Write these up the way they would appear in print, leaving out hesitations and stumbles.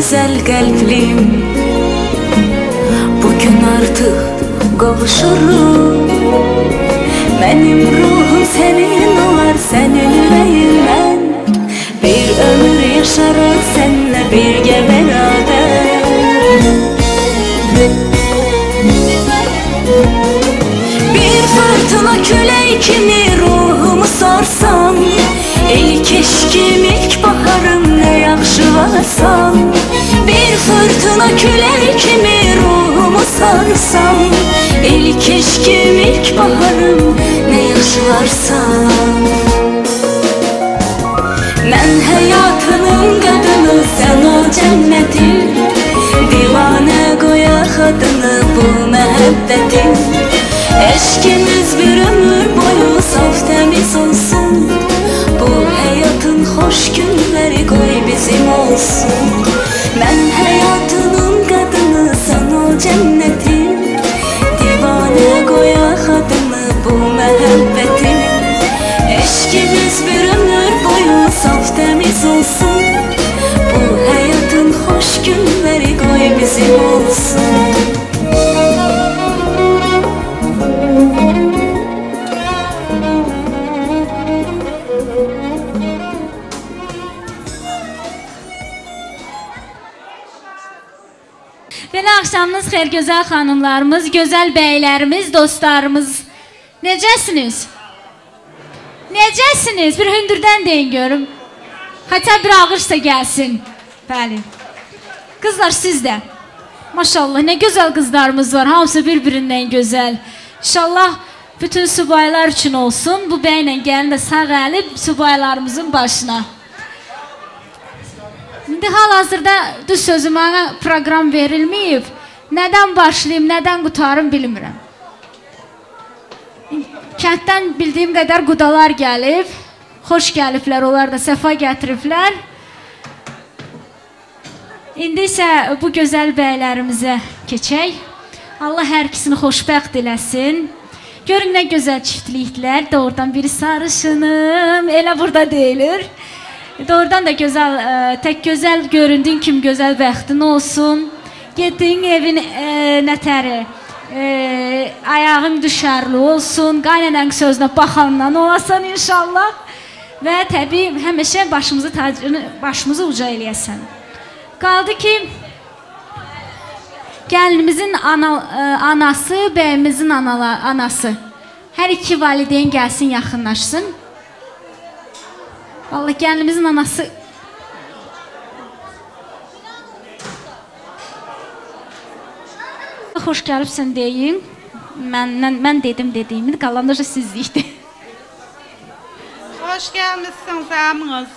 güzel kalblim. Bugün artık kavuşurum. Benim ruhum senin olar, senin yüreğinden. Bir ömür yaşarız seninle birge beraber. Bir fırtına küley kimi ruhumu sarsam, ilk eşkim, ilk baharım, ne yaxşı varsan. Bir fırtına küley kimi ruhumu sarsam, ilk eşkim, ilk baharım, ne yaxşı varsan. Mən həyatının qadını, sən o cənnətin. Divanə qoyaq adını bu məhəbbətin. Eşkimiz bir ömür boyu saf təmiz olsun. Bu həyatın xoş günləri qoy bizim olsun. Mən həyatının qadını, sən o cənnətin. Divanə qoyaq adını bu məhəbbətin. Eşkimiz bir ömür boyu saf təmiz olsun. Bu həyatın xoş günləri qoy bizim olsun. Belə axşamınız xeyir gözəl xanımlarımız, gözəl bəylərimiz, dostlarımız. Necəsiniz? Necəsiniz? Bir hündürdən deyin görüm. Hatta bir ağırsa gəlsin. Bəli. Qızlar siz də. Maşallah nə gözəl qızlarımız var. Hamısı bir-birindən gözəl. İnşallah bütün subaylar üçün olsun. Bu bəylə gəlin də sağ əlib subaylarımızın başına. İndi hal-hazırda düz sözü mənə proqram verilməyib. Nədən başlayım, nədən qutarım bilmirəm. Kənddən bildiyim qədər qudalar gəlib. Xoş gəliblər, onlar da səfa gətiriblər. İndi isə bu gözəl bəylərimizə keçək. Allah hər ikisini xoşbəxt eləsin. Görün nə gözəl çiftliklər. Doğrudan biri sarışınım, elə burada deyilir. Doğrudan da gözəl, tək gözəl göründüyün kimi gözəl bəxtin olsun. Getdiyin evin nətəri, ayağın düşərli olsun. Qaynanənin sözünə baxandan olasan inşallah. Və təbii həmişə başımızı uca eləyəsən. Qaldı ki, gəlinimizin anası, bəyimizin anası. Hər iki valideyn gəlsin, yaxınlaşsın. Vallahi gəlinimizin anası xoş gəlibsən deyin. Mən dedim dediyimi, qalanı da sizlikdir. Xoş gəlmişsin zamınız.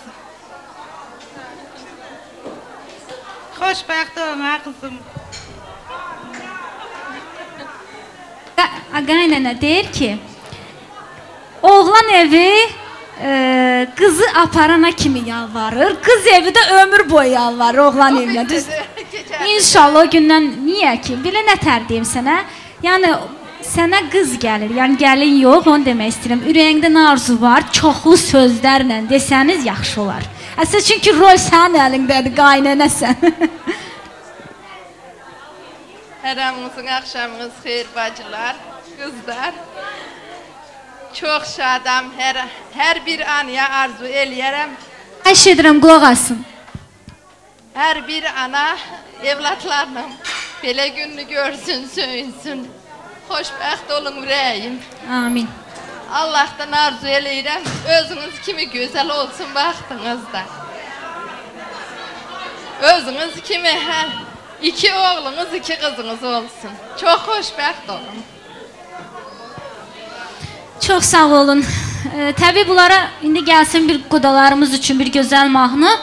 Xoşbəxt olma qızım. Qaynana deyir ki, oğlan evi qızı aparana kimi yalvarır, qız evi də ömür boyu yalvarır oğlan evinə. İnşallah o gündən, niyə ki? Belə nətər deyim sənə? Yəni, sənə qız gəlir, yəni gəlin yox, onu demək istəyirəm. Ürəyində nə arzu var, çoxlu sözlərlə desəniz yaxşı olar. Əsas çünki rol sənin əlindədir, qaynanəsən. Hərəmizin axşamınız xeyir bacılar, qızlar. Çox şadam, hər bir anaya arzu eləyərəm. Xahiş edirəm, qulaq asın. Hər bir ana evlatlarla belə gününü görsün, söyünsün. Xoşbəxt olun ürəyim. Amin. Allah'tan arzu eləyirəm, özünüz kimi gözəl olsun vaxtınızda. Özünüz kimi iki oğlunuz, iki qızınız olsun. Çox xoşbəxt olun. Çox sağ olun. Təbii bunlara indi gəlsin bir qudalarımız üçün bir gözəl mahnı.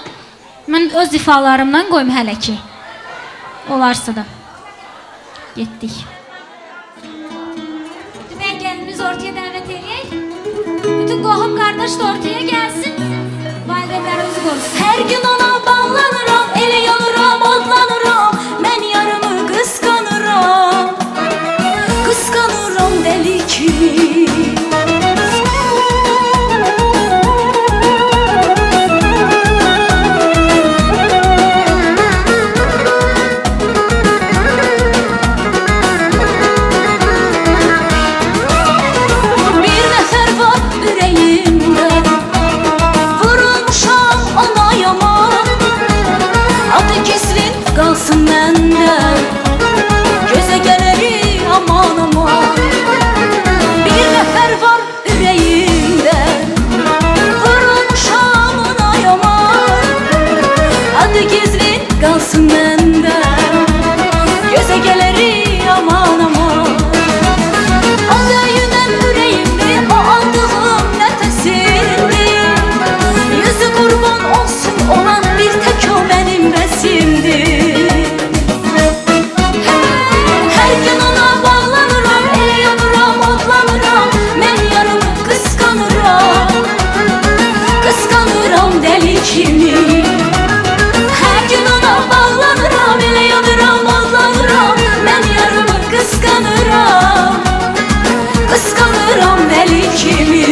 Mən öz ifalarımdan qoyum hələ ki. Olarsa da. Getdik. Mən gəlimiz ortaya dəvət edək. Bütün qohum qardaş da ortaya gəlsin. Valideynlərimizi qorusun. Hər gün ona bağlanıram, elə yanıram, odlanıram. Mən yarımı qısqanıram. Qısqanıram dəli kimi. qısqanıram dəli kimi.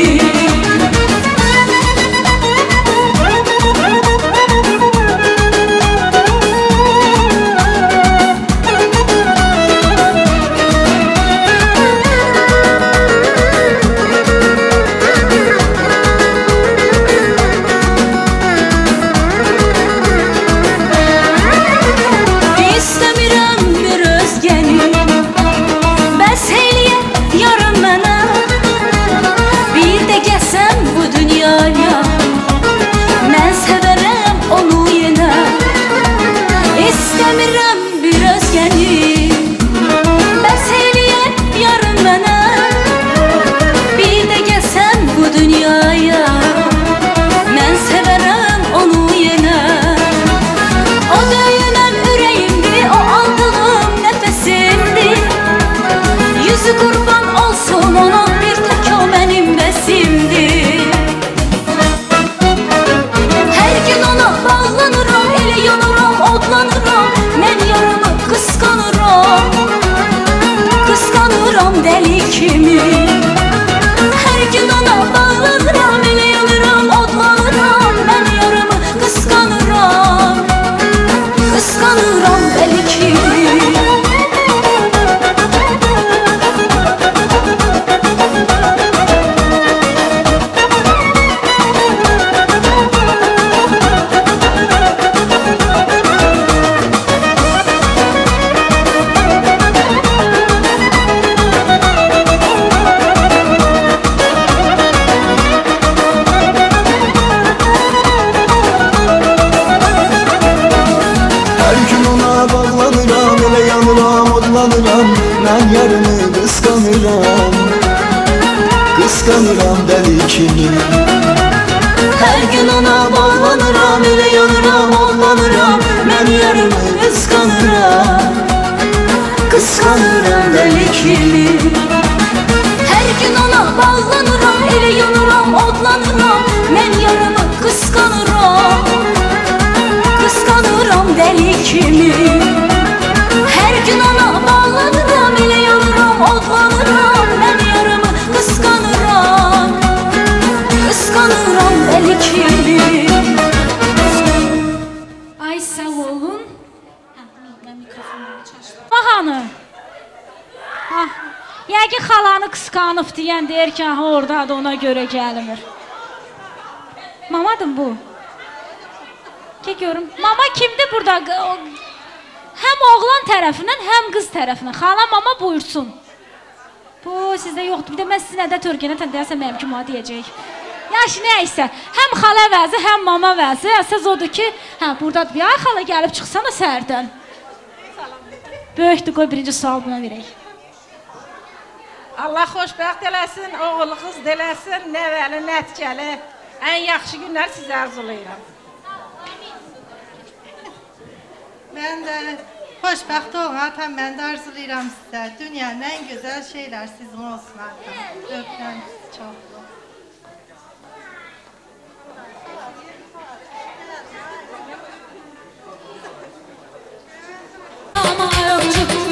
Mən yarını qısqanıram, qısqanıram dəli kimi. Hər gün ona bağlanıram, elə yanıram, odlanıram. Mən yarını qısqanıram, qısqanıram dəli kimi. Hər gün ona bağlanıram, elə yanıram, odlanıram. Mən yarını qısqanıram, qısqanıram dəli kimi. Hər gün ona bağlanıram, elə yanıram, odlanıram. Mən yarımı qısqanıram, qısqanıram dəli kimi. Ay sağ olun. Bahanı. Yəqin xalanı qısqanıb deyən deyir ki, orada da ona görə gəlmir. Mamadır bu. Ki görüm. Mama kimdir burada? Həm oğlan tərəfindən, həm qız tərəfindən. Xala, mama buyursun. Bu sizdə yoxdur. Bir də mən sizin ədə törgənətən deyəsəm, mənim ki, mama deyəcək. Yaşı nəysə, həm xala vəzi, həm mama vəzi. Əsas odur ki, buradadır bir ay xala gəlib çıxsana səhərdən. Böyükdür, qoy birinci sual buna verək. Allah xoşbəxt eləsin, oğul qız eləsin, nəvəli, nəticəli. Ən yaxşı günlər sizə arzulayıram. Mən də xoşbəxt olun atam, mən də arzulayıram sizə. Dünyanın ən gözəl şeylər sizin olsun atam. Öpürəm sizi çoxlu.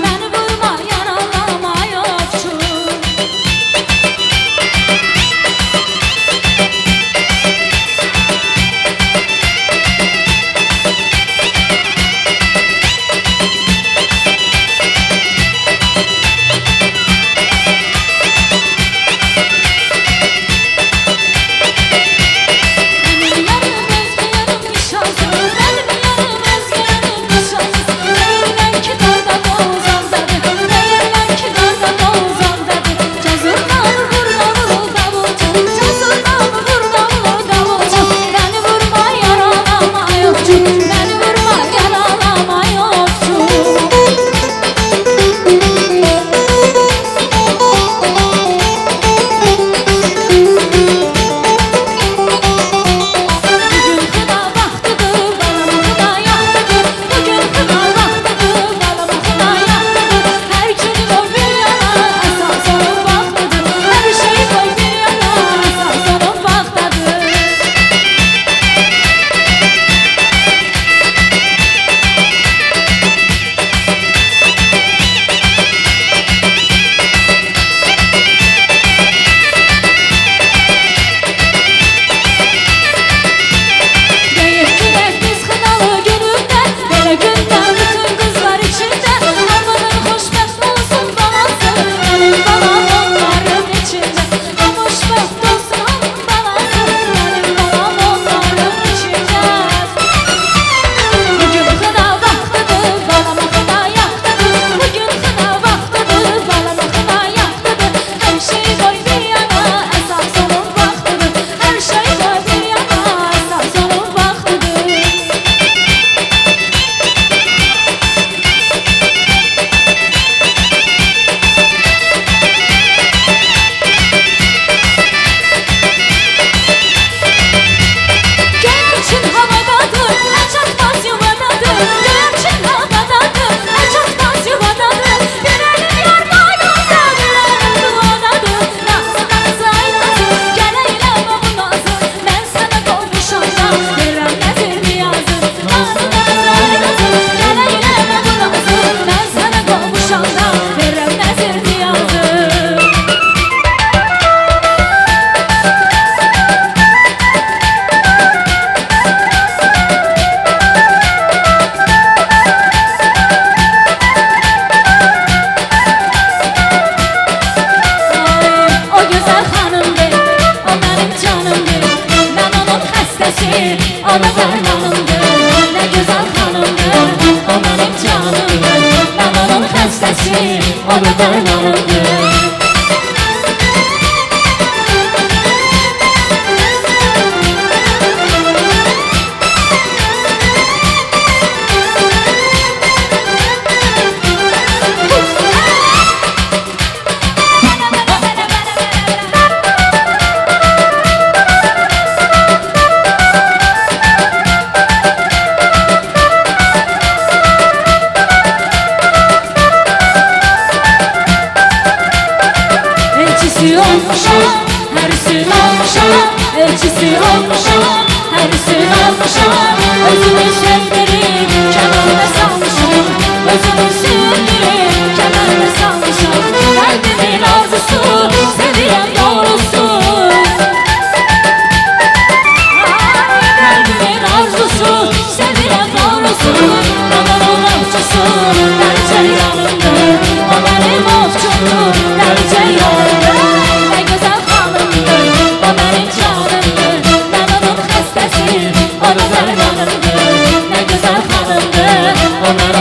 Məni vurma, yaralama yoxçu. da dərmanımdır. Nə gözəl xanımdır, o mənim canımdır. Mən onun xəstəsi, o da dərmanımdır. Elçisi olmuşam, hərsin olmuşam. Özümün sevdiri kəmərdə salmışam. Özümün sevdiri kəmərdə salmışam. Qəlbimin arzusu, sevirəm doğrusu. Qəlbimin arzusu, sevirəm doğrusu. Mən onun ovçusu, dərcə yanımdır. O mənim ovçumdur, dərcə yanımdır. Nə gözəl xanımdır, o mənim canımdır. Mən onun xəstəsi, o da dərmanımdır. Nə gözəl xanımdır, o mənim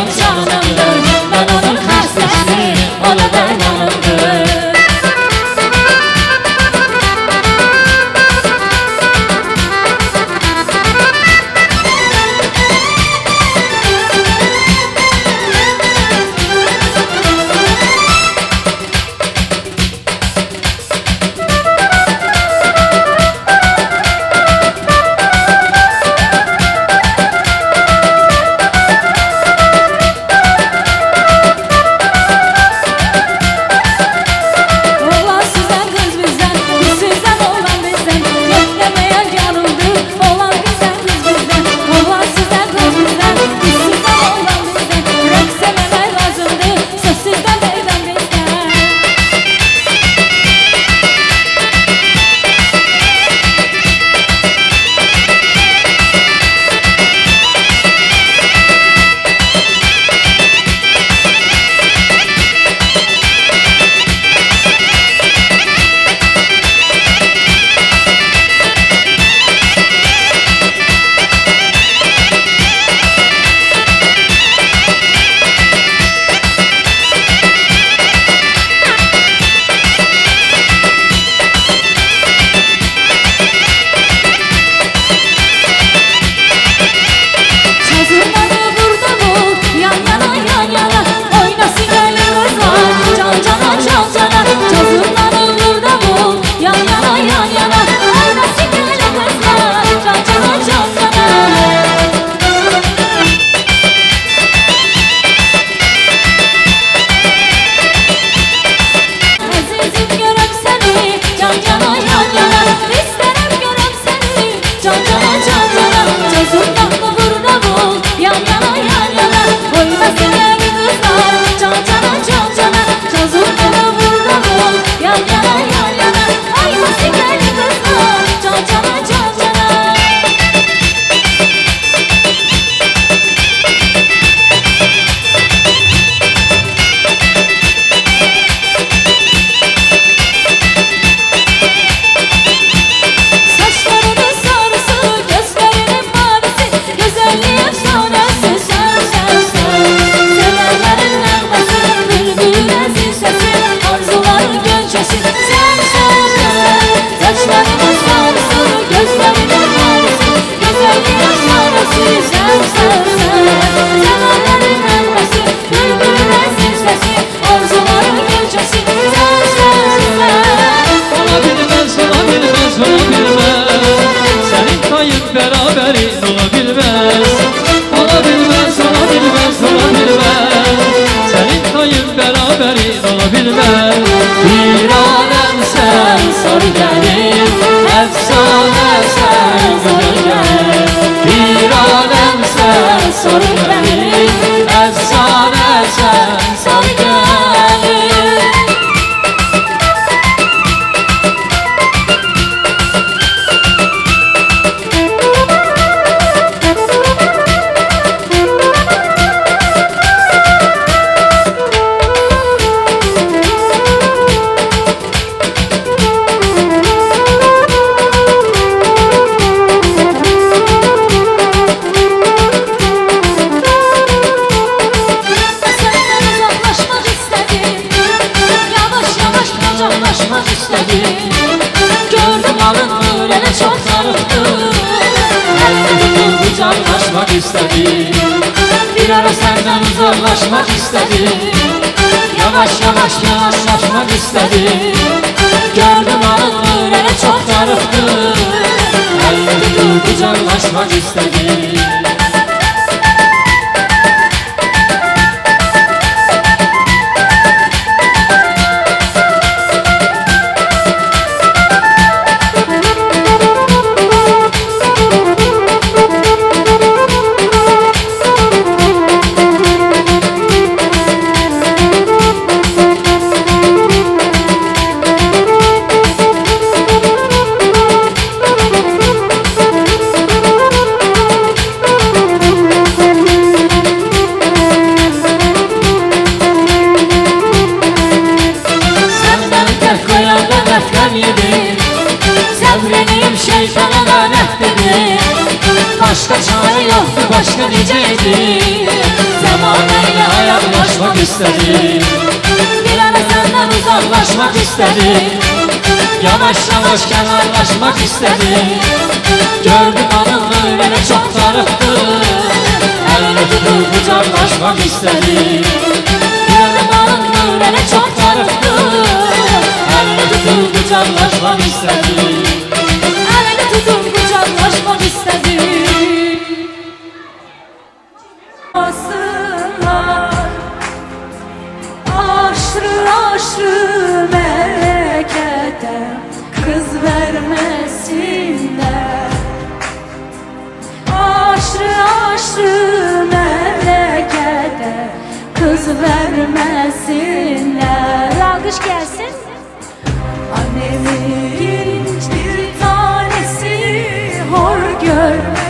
Gördüm alınmır elə çox sarıqdır. Əlini tutub qucaqlaşmaq istədim. Bir ara səndən uzaqlaşmaq istədim. Yavaş yavaş yanaşmaq istədim. Gördüm alınmır elə çox sarıqdır. Əlini tutub qucaqlaşmaq istədim. Başka çare yoktu, başka neceydi? Zamanıyla ayaklaşmak istedim. Bir ara senden uzaklaşmak istedim. Yavaş yavaş kenarlaşmak istedim. Gördüm alınmır böyle çok sarıktır. Elini tutup kucaklaşmak istedim. Gördüm alınmır böyle çok sarıktır. Elini tutup kucaklaşmak istedim. Elini tutup kucaklaşmak istedim. Aşrı memlekete kız vermesinler. Aşrı memlekete kız vermesinler. Alkış gelsin. Annemin bir tanesi hor görmesinler.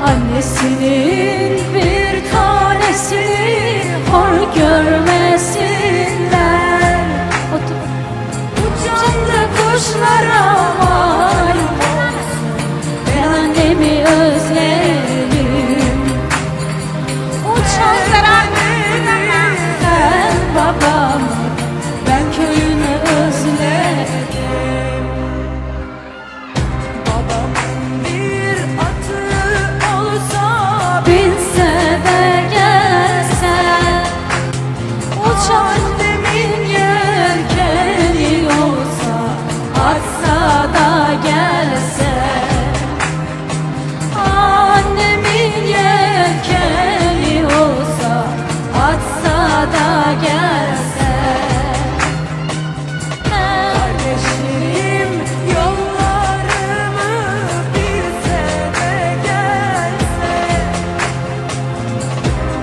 Annesinin bir tanesini hor görmesinler. Uçanlı kuşlara malum olsun, ben annemi özledim. Uçanlar annemi, ben babamı, ben köyünü özledim. Babamın bir atı olsa, binse de gelse, uçan demin yelkeni olsa, atsa da gelse. Annemin yelkeni olsa, atsa da gelse. Kardeşlerim yollarımı bilse de gelse.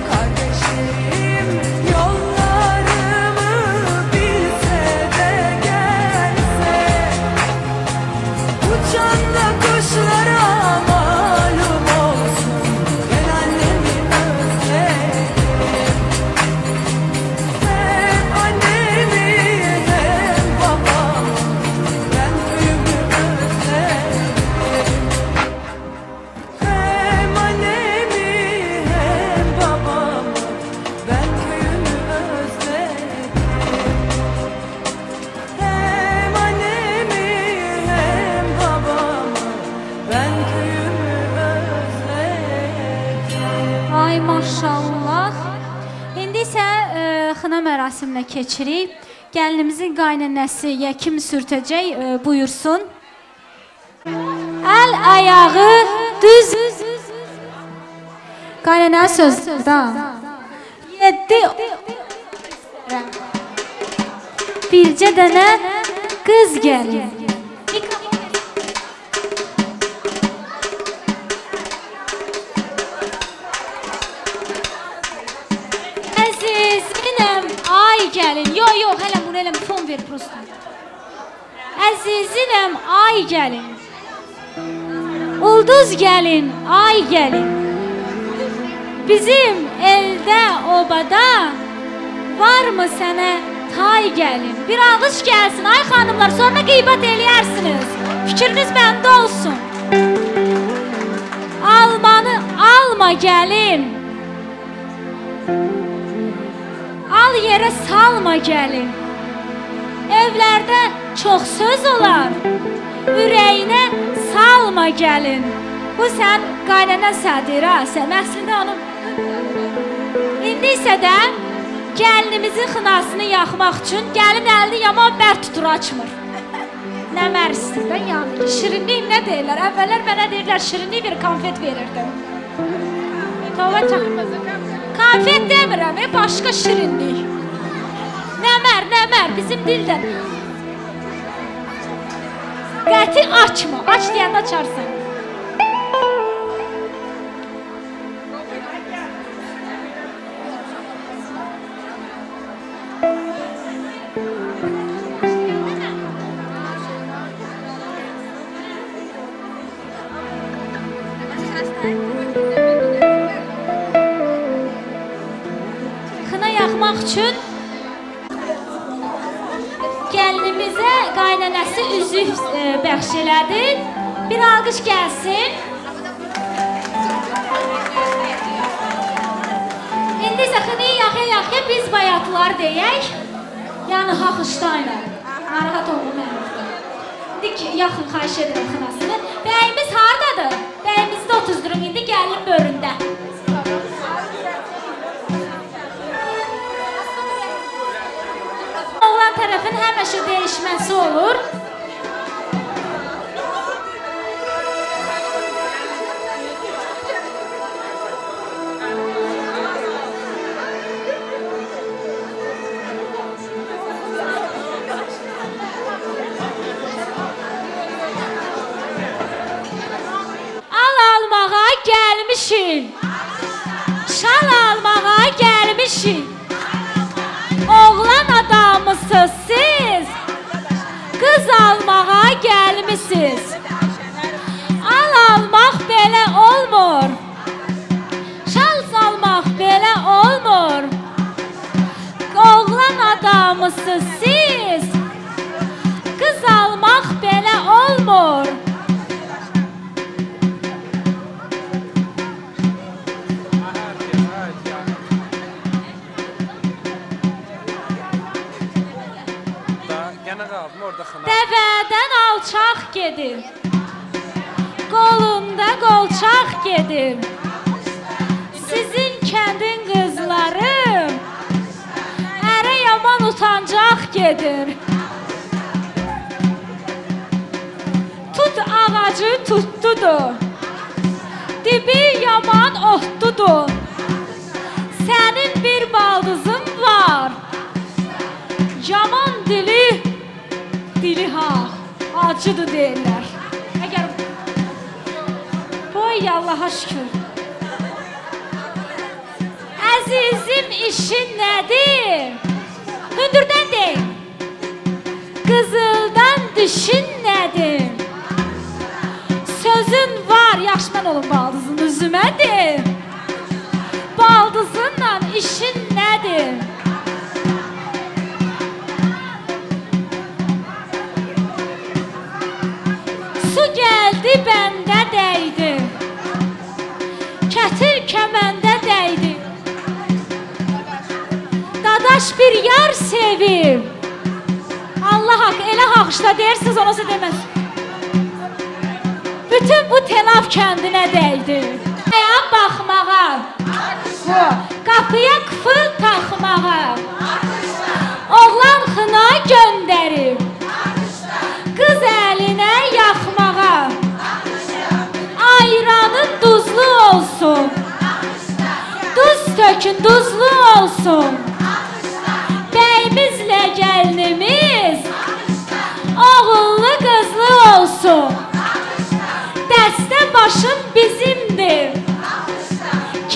Kardeşlerim yollarımı bilse de gelse. Uçan da kuşlara malum olsun, ben annemi özledim. Hem annemi hem babamı, ben köyümü özledim. Hem annemi hem babamı, ben köyümü özledim. Hem annemi hem babamı, ben köyümü özledim. Ay maşallah. İndi isə xına mərasiminə keçirik. Gəlinimizin qaynanəsi ya kim sürtəcək buyursun. Əl ayağı düz. Qaynanə söz da. 7 bircə dənə qız gəlir. Əzizim, ay gəlin. Yox, hələ bunu elə fon ver prosta. Əzizim, ay gəlin. Ulduz gəlin, ay gəlin. Bizim elde obada varmı sənə tay gəlin? Bir alış gəlsin ay xanımlar, sonra qeybət eləyərsiniz. Fikriniz məndə olsun. Almanı alma gəlin. Al Sal yerə salma gəlin. Evlərdə çox söz olar. Ürəyinə salma gəlin. Bu sən qaynana sədira, sən əslində onu. İndi isə də gəlinimizin xınasını yaxmaq üçün gəlin əlini yaman bərk tutur, açmır. Nə mərsizdən yanır. Şirinlik nə deyirlər? Əvvəllər mənə deyirlər şirinlik bir konfet verirdim. Konfet demirəm, başqa şirinlik. Nəmər, bizim dildən. Qəti açma, aç deyəndə açarsan. Xına yaxmaq üçün gəlinimizə qaynanəsi üzük bəxş elədi. Bir alqış gəlsin. İndi isə xınayı yaxıya biz bayatlar deyək. Yəni haxışdayla. Narahat olma mənimdir. İndi yaxın xahiş edirəm xınasını. Bəyimiz haradadır? Bəyimizi də otuzdurun indi gəlin bölündə. Oğlan tərəfin həmişə dəyişməsi olur. Şal almağa gəlmişik. Oğlan adamısınız siz. Qız almağa gəlmişsiniz. Almaq belə olmur. Şal salmaq belə olmur. Oğlan adamısınız siz. Qız almaq belə olmur. Dəvədən alçaq gedir. Qolunda qolçaq gedir. Sizin kəndin qızları ərə yaman utancaq gedir. Tut ağacı tutdudur. Dibi yaman otdudur. Sənin bir baldızın var. Yaman dili ha, acıdır deyirlər. Əgər boy Allaha şükür. Əzizim işin nədir? Hündürdən deyil. Qızıldan düşün nədir? Sözün var, yaxşı mən olun baldızın üzümədir. Baldızınla işin nədir? Bəndə dəydi. Kətir kəməndə dəydi. Dadaş bir yar sevib. Allah haqq, elə haqışda deyirsiniz, onası deməz. Bütün bu telaf kəndinə dəydi. Qapıya baxmağa, qapıya qıfıl taxmağa, oğlan xına göndərib, qız əlinə yaxmağa. Ayranın duzlu olsun. Duz tökün, duzlu olsun. Bəyimizlə gəlinimiz oğullu qızlı olsun. Dəstə başım bizimdir.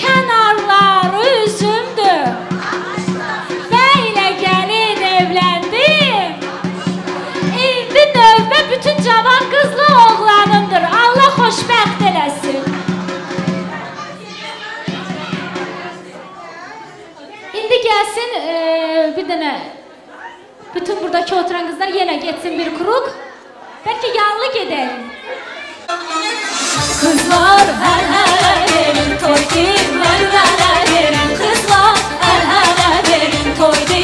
Kənarları üzümdür. Bəylə gəlin evləndim. İndi növbə bütün cavan qızlı oğlanındır. Allah xoşbəxt eləsin. İndi gəlsin bir dənə bütün buradakı oturan qızlar yenə getsin bir kruq. Bəlkə yanlı gedəlim. Kızlar əl-ələ verin, toy deyil, vəl-vələ verin. Kızlar əl-ələ verin, toy deyil.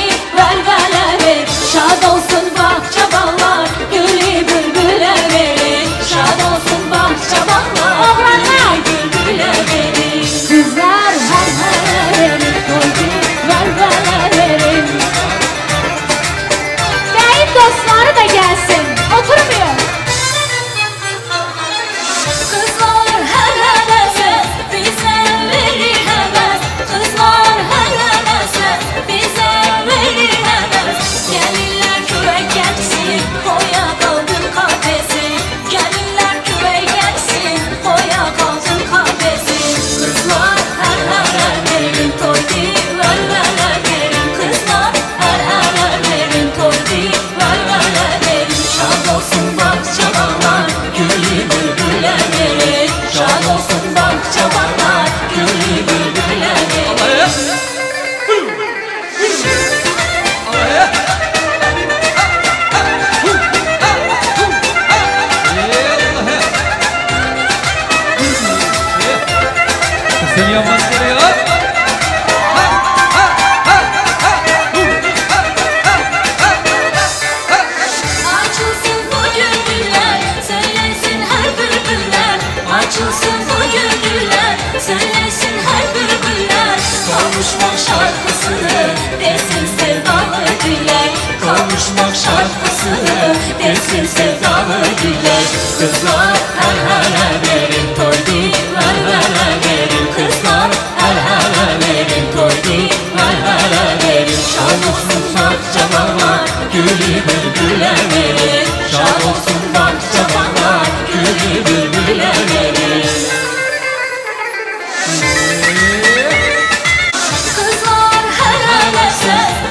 kavuşmak şarkısı desin sevdalı güller. Kızlar her hele verin toydu, her hele verin kızlar, her hele verin toydu, her hele verin. Şad olsun bahçabalar, gülü bülbüle verin. Şad olsun bahçabalar, gülü bülbüle verin. Kızlar her hele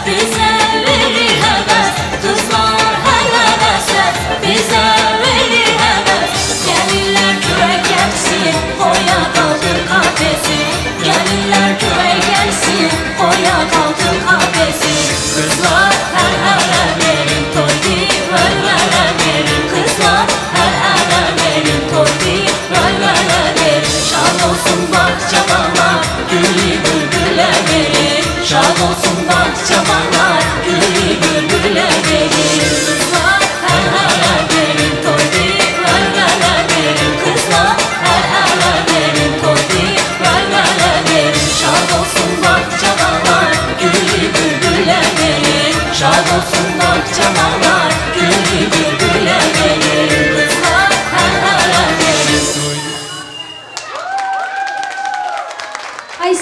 bize verir heves. Kızlar her hele bize verir heves. Gelirler köye gelsin, koya kaldır kafesi. Gelirler köye gelsin, koya kaldır kafesi. Kızlar her hele verin toydu, ver vere verin. Kızlar her hele verin toydu, ver vere verin. Şad olsun bahçabalar, gülü bülbüle verin. Şad olsun bahçabalar, gülü bülbüle verin. Kızlar her hele verin toydu, ver vere verin. Kızlar her hele verin toydu, ver vere verin. Şad olsun bahçabalar, gülü bülbüle verin. Şad olsun bahçabalar, gülü bülbüle verin. Kızlar her hele verin toydu. Ay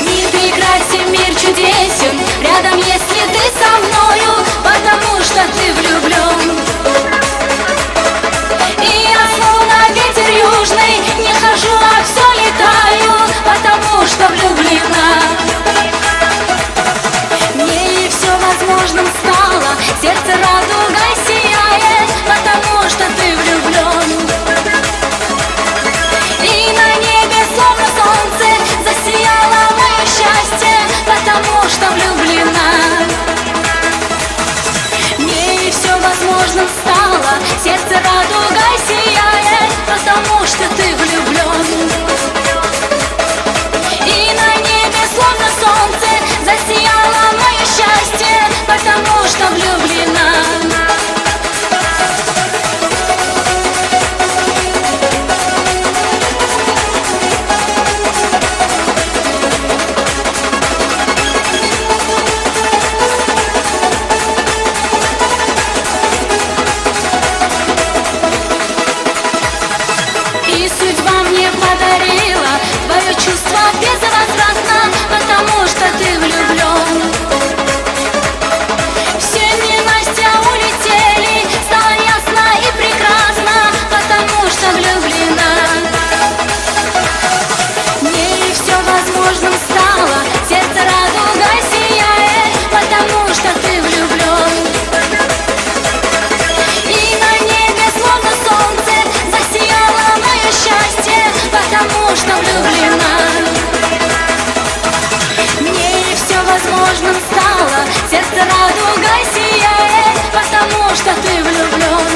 Мир прекрасен, мир чудесен, рядом, если ты со мною, потому что ты влюблен. И я словно ветер южный, не хожу, а все летаю, потому что влюблена. Мне все возможным стало, сердце радугой сияет, потому что ты влюблен. И на небе словно солнце засияло мое счастье, потому что влюблена. Мне все возможным стало, сердце радугой сияет, потому что ты влюблен. И на небе словно солнце засияло мое счастье, потому что влюблена. И судьба мне подарила твое чувство безвозвратно, потому что ты влюблен. Все ненастья улетели, стало ясно и прекрасно, потому что влюблена. Мне все возможным стало, сердце радугой сияет, потому что ты влюблен. И на небе словно солнце засияло мое счастье, потому что влюблена. Мне все возможным стало, сердце радугой сияет, потому что ты влюблен.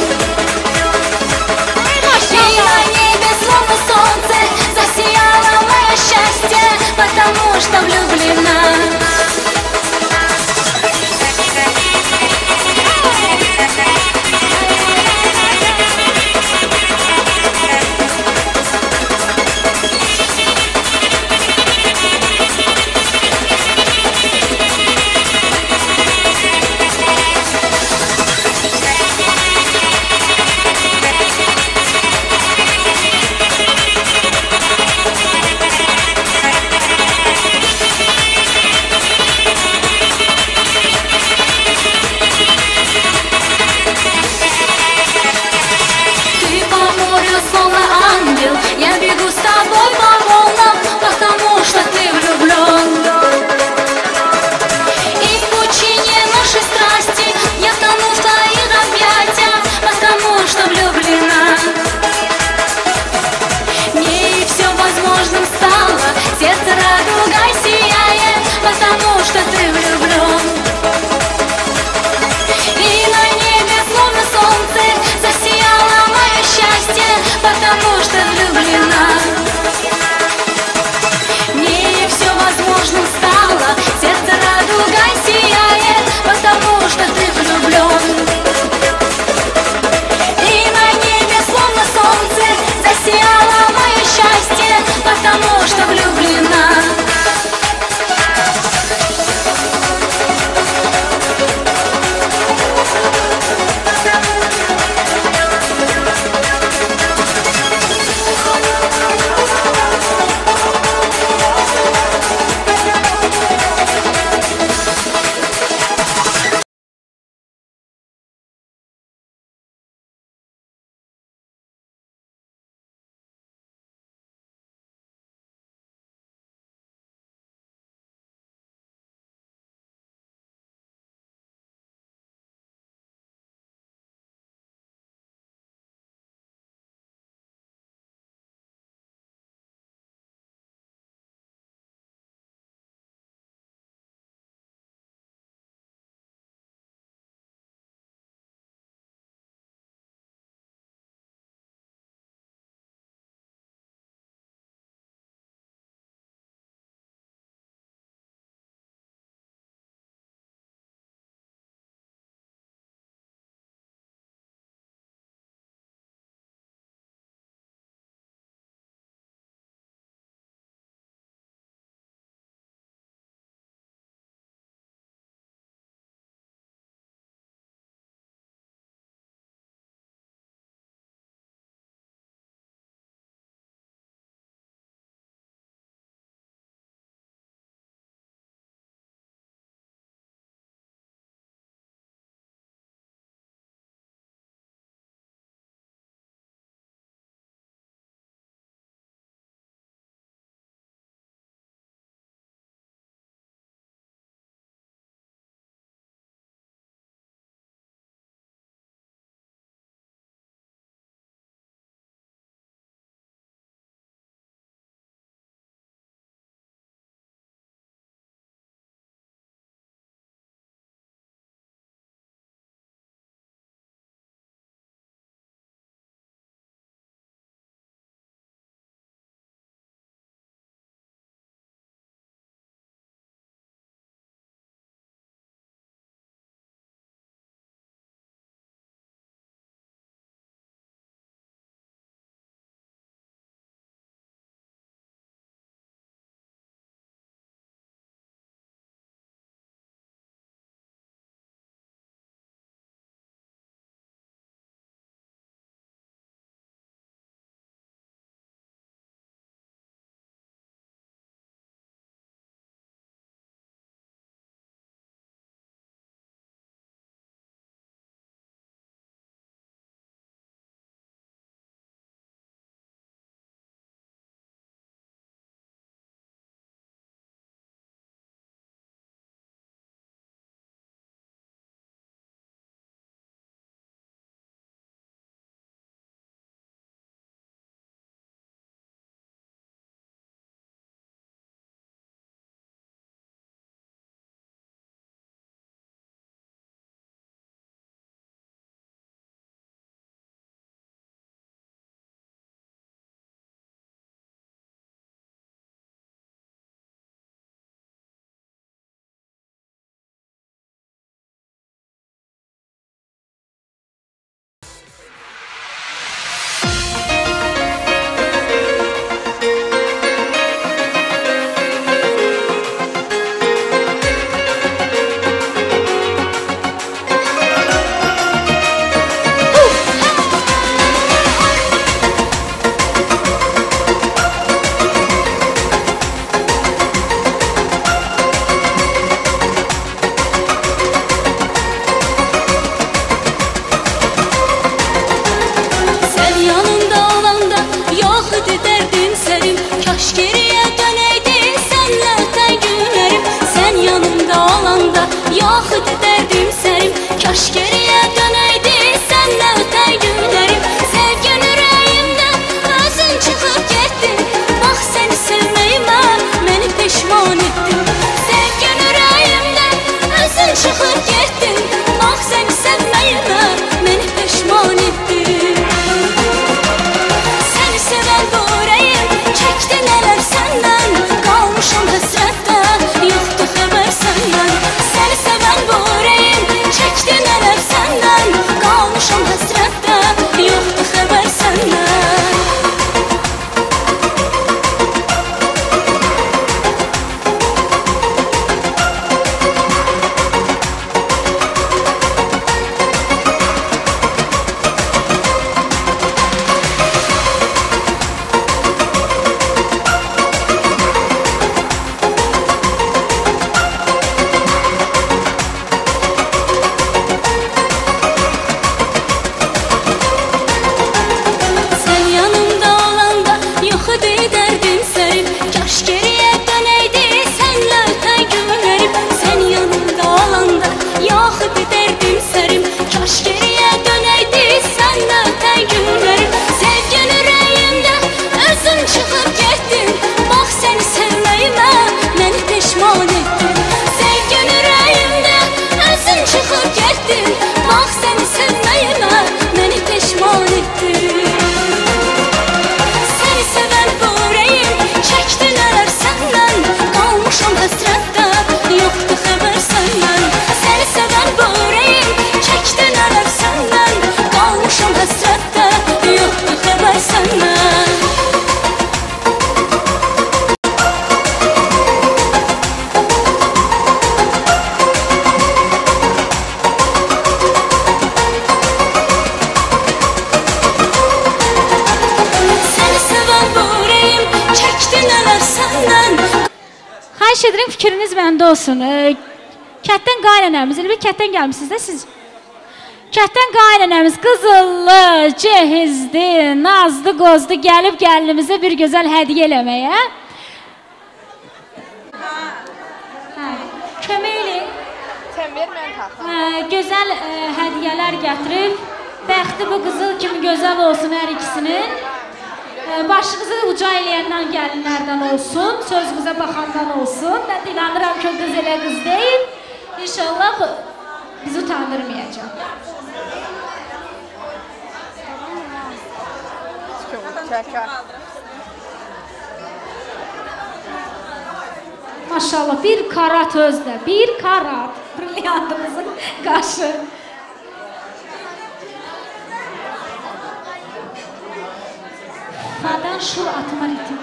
И на небе словно солнце засияло мое счастье, потому что влюблена. Ты по морю словно ангел, я бегу с тобой по волнам, потому что ты влюблен. И в пучине нашей страсти я тону в твоих объятиях, потому что влюблена. Мне все возможным стало, сердце радугой сияет, потому что ты влюблен. И на небе словно солнце засияло мое счастье, потому что влюблена. Мне Xahiş edirəm fikriniz məndə olsun. Kətdən qaynanəmiz, elə bir kətdən gəlmişsiniz də siz. Kətdən qaynanəmiz qızıllı, cehizli, nazlı, qozlu gəlib gəlinimizə bir gözəl hədiyyə eləməyə. Kömək eləyin. Sən ver, mən taxım. Gözəl hədiyyələr gətirib. Bəxti bu qızıl kimi gözəl olsun hər ikisinin. Başınızı uca eləyəndən gəlinlərdən olsun, sözünüzə baxandan olsun. Mən inanıram ki, o qız elə qız deyil. İnşallah bizi utandırmayacaq. Maşallah, bir karat özdə, bir karat. Brilyantımızın qaşı. Fadan şur atma ritim.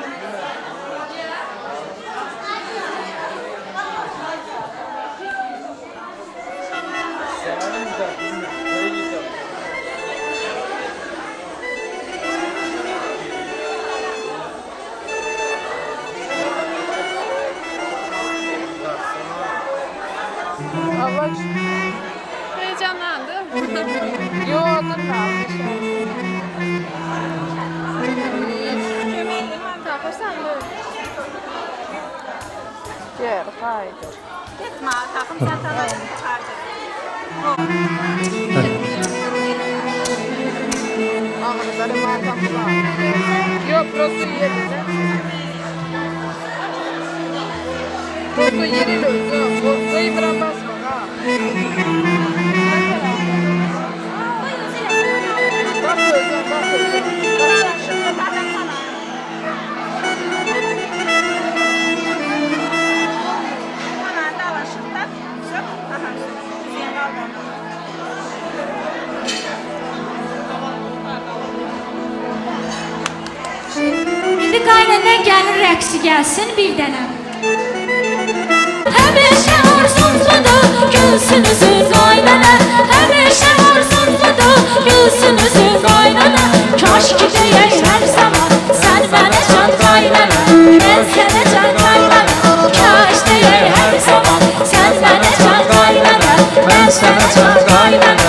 Heyecanlandım. Yok, takırsan böyle. Gel, haydi. Gitme, takım zaten Ağrıları var, takılar. Yok, burası yerinde. Burası yerinde özü. Burayı bırak basma, ha. Bak özü, bak özü. İndi qaynəndən gəlir rəqsi gəlsin bir dənə. Həmişə arzunludur gülsünüzün qaynənə. Həmişə arzunludur gülsünüzün qaynənə. Kaş ki deyək hər zaman sən mənə can qaynənə. Mən sənə can qaynənə. Kaş deyək hər zaman sən mənə can qaynənə. Mən sənə can qaynənə.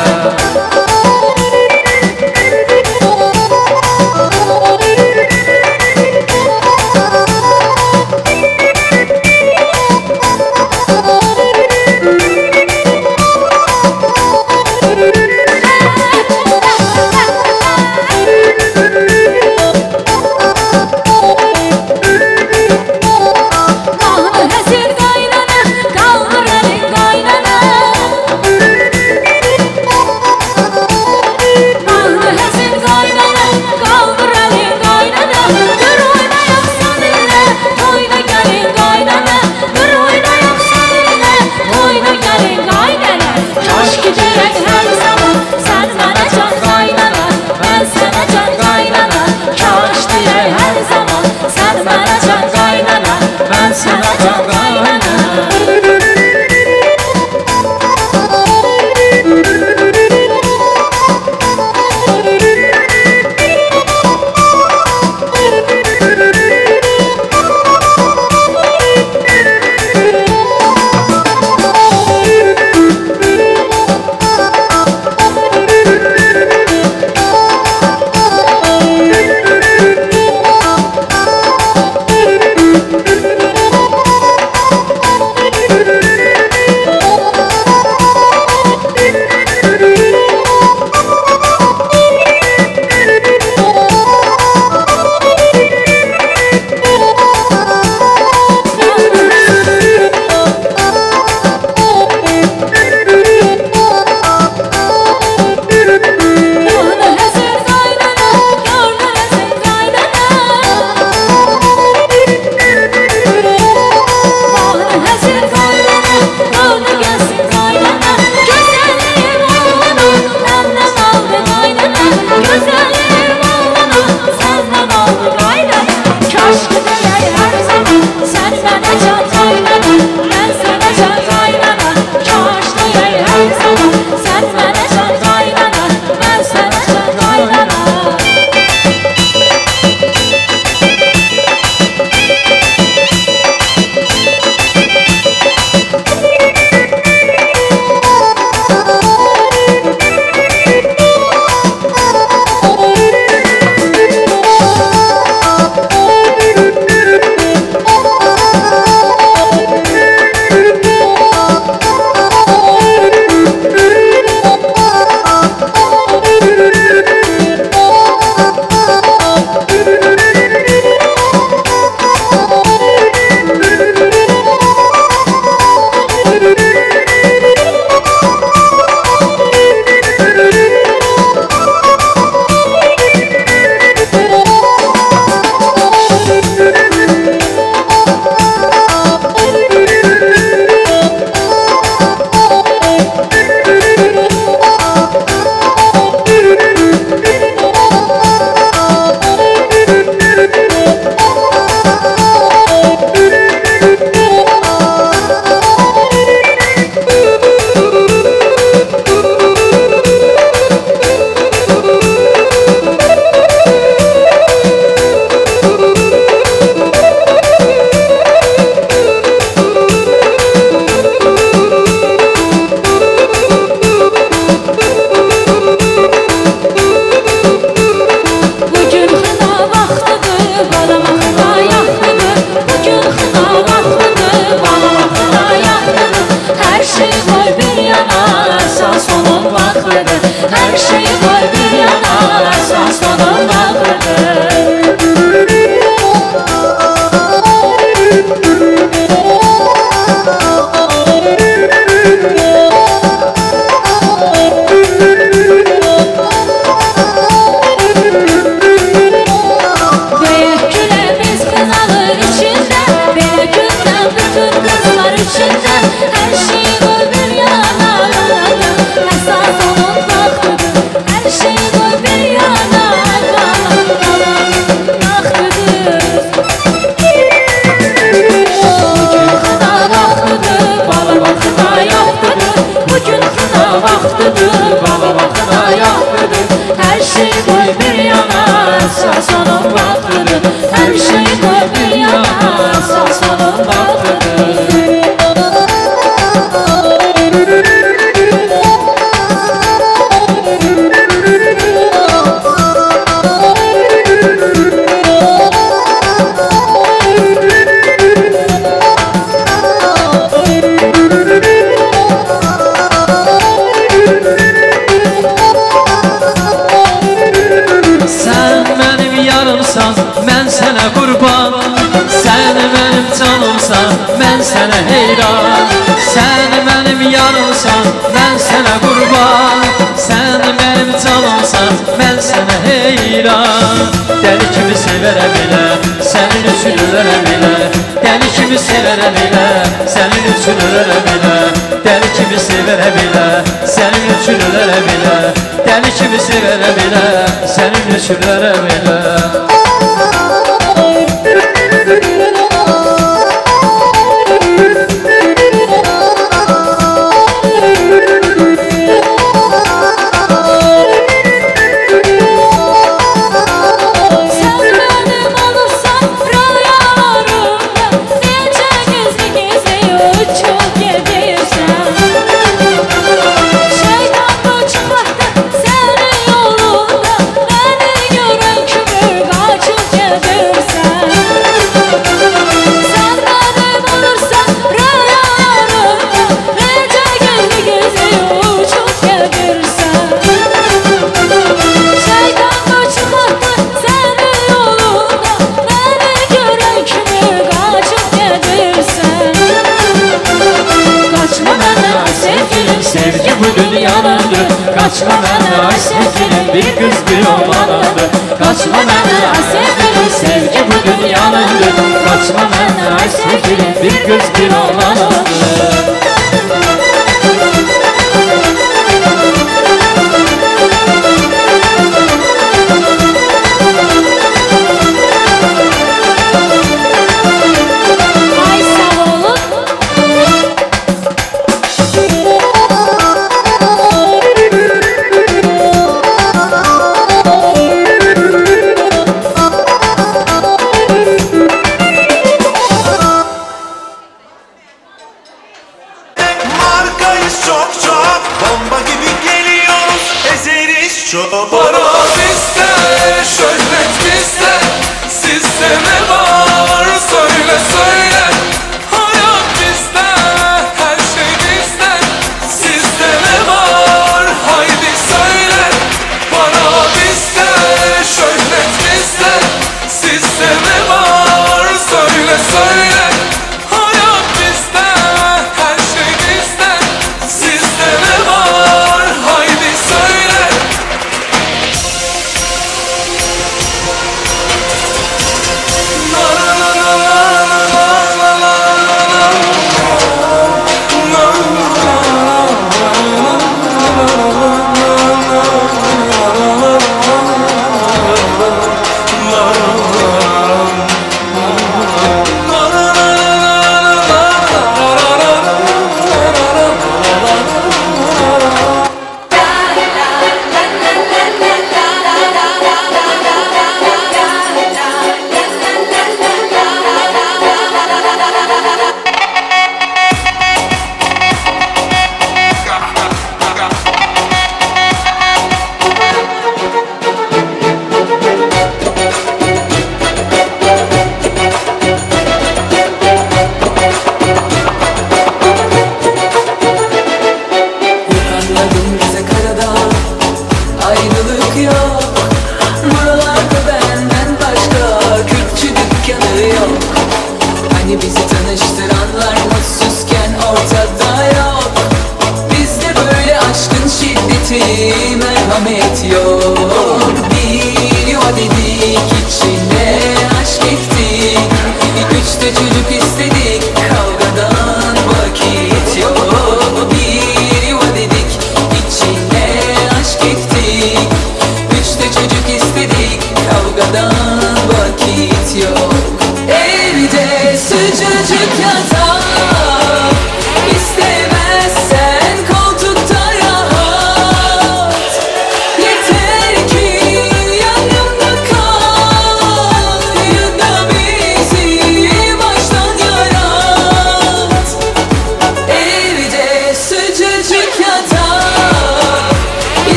Her şeyde dünyada sağ solun baktıdır. Mən sənə qurban, sən mənim canımsan, mən sənə heyran. Sən mənim yanımsan, mən sənə qurban, sən mənim canımsan, mən sənə heyran. Dəli kimi sevərəm elə, sənin üçün ölərəm elə. Dəli kimi sevərəm elə, sənin üçün ölərəm elə. Dəli kimi sevərəm elə, sənin üçün ölərəm elə. Dəli kimi sevərəm elə, sənin üçün ölərəm elə. Sevgi bu dünyanındır. Kaçma benden ay sevgilim, bir kız bir oğlanındır. Kaçma benden ay sevgilim, sevgi bu dünyanındır. Kaçma benden ay sevgilim, bir kız bir oğlanındır. Para bizde, şöhret bizde, sizde ne var söyle söyle. Hayat bizde, her şey bizde, sizde ne var haydi söyle. Para bizde, şöhret bizde, sizde ne var söyle söyle. Hayat bizde, her şey bizde, sizde ne var haydi söyle.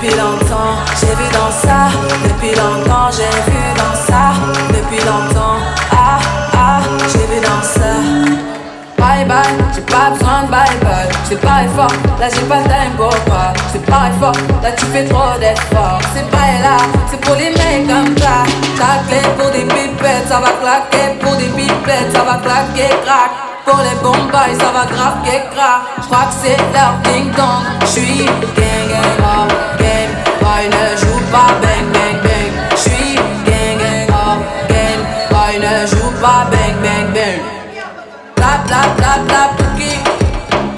Depuis longtemps, j'ai vu dans ça. Depuis longtemps, j'ai vu dans ça. Depuis longtemps, ah, ah, j'ai vu dans ça. Bye bye, j'ai pas besoin de bye bye. C'est pas fort, là j'ai pas le time pour pas. C'est pas fort, là tu fais trop d'efforts. C'est pas là, c'est pour les mecs comme ça. Ta clé pour des pipettes, ça va claquer. Pour des pipettes, ça va claquer, crack. Pour les bombes, ça va grave crack. J'crois que c'est leur ding dong. J'suis gang gang hors game. Boy ne joue pas bang bang bang. J'suis gang gang hors game. Boy ne joue pas bang bang bang. Tap tap tap tap cookie.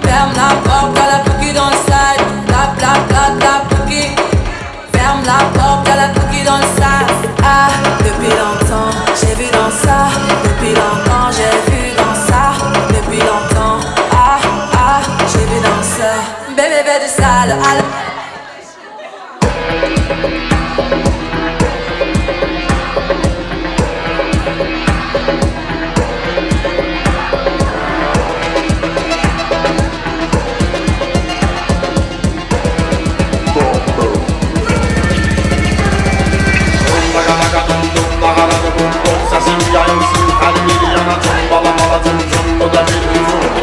Ferme la porte, y'a la cookie dans le side. Tap tap tap tap cookie. Ferme la porte, y'a la cookie dans le side. Ah, depuis longtemps, j'ai vu dans ça. Depuis longtemps, j'ai vu dans ça. Depuis longtemps, ah, ah, j'ai vu dans ça. Bébé, bébé du sale,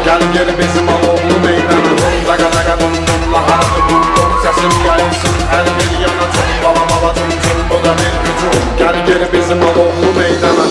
Gel geri bizim Aloğlu meydanı. Daga daga dum dum laharadı bum bum. Sesim yayılsın her bir yana. Bala bala dum dum bu da bir hücum. Gel geri bizim Aloğlu meydanı.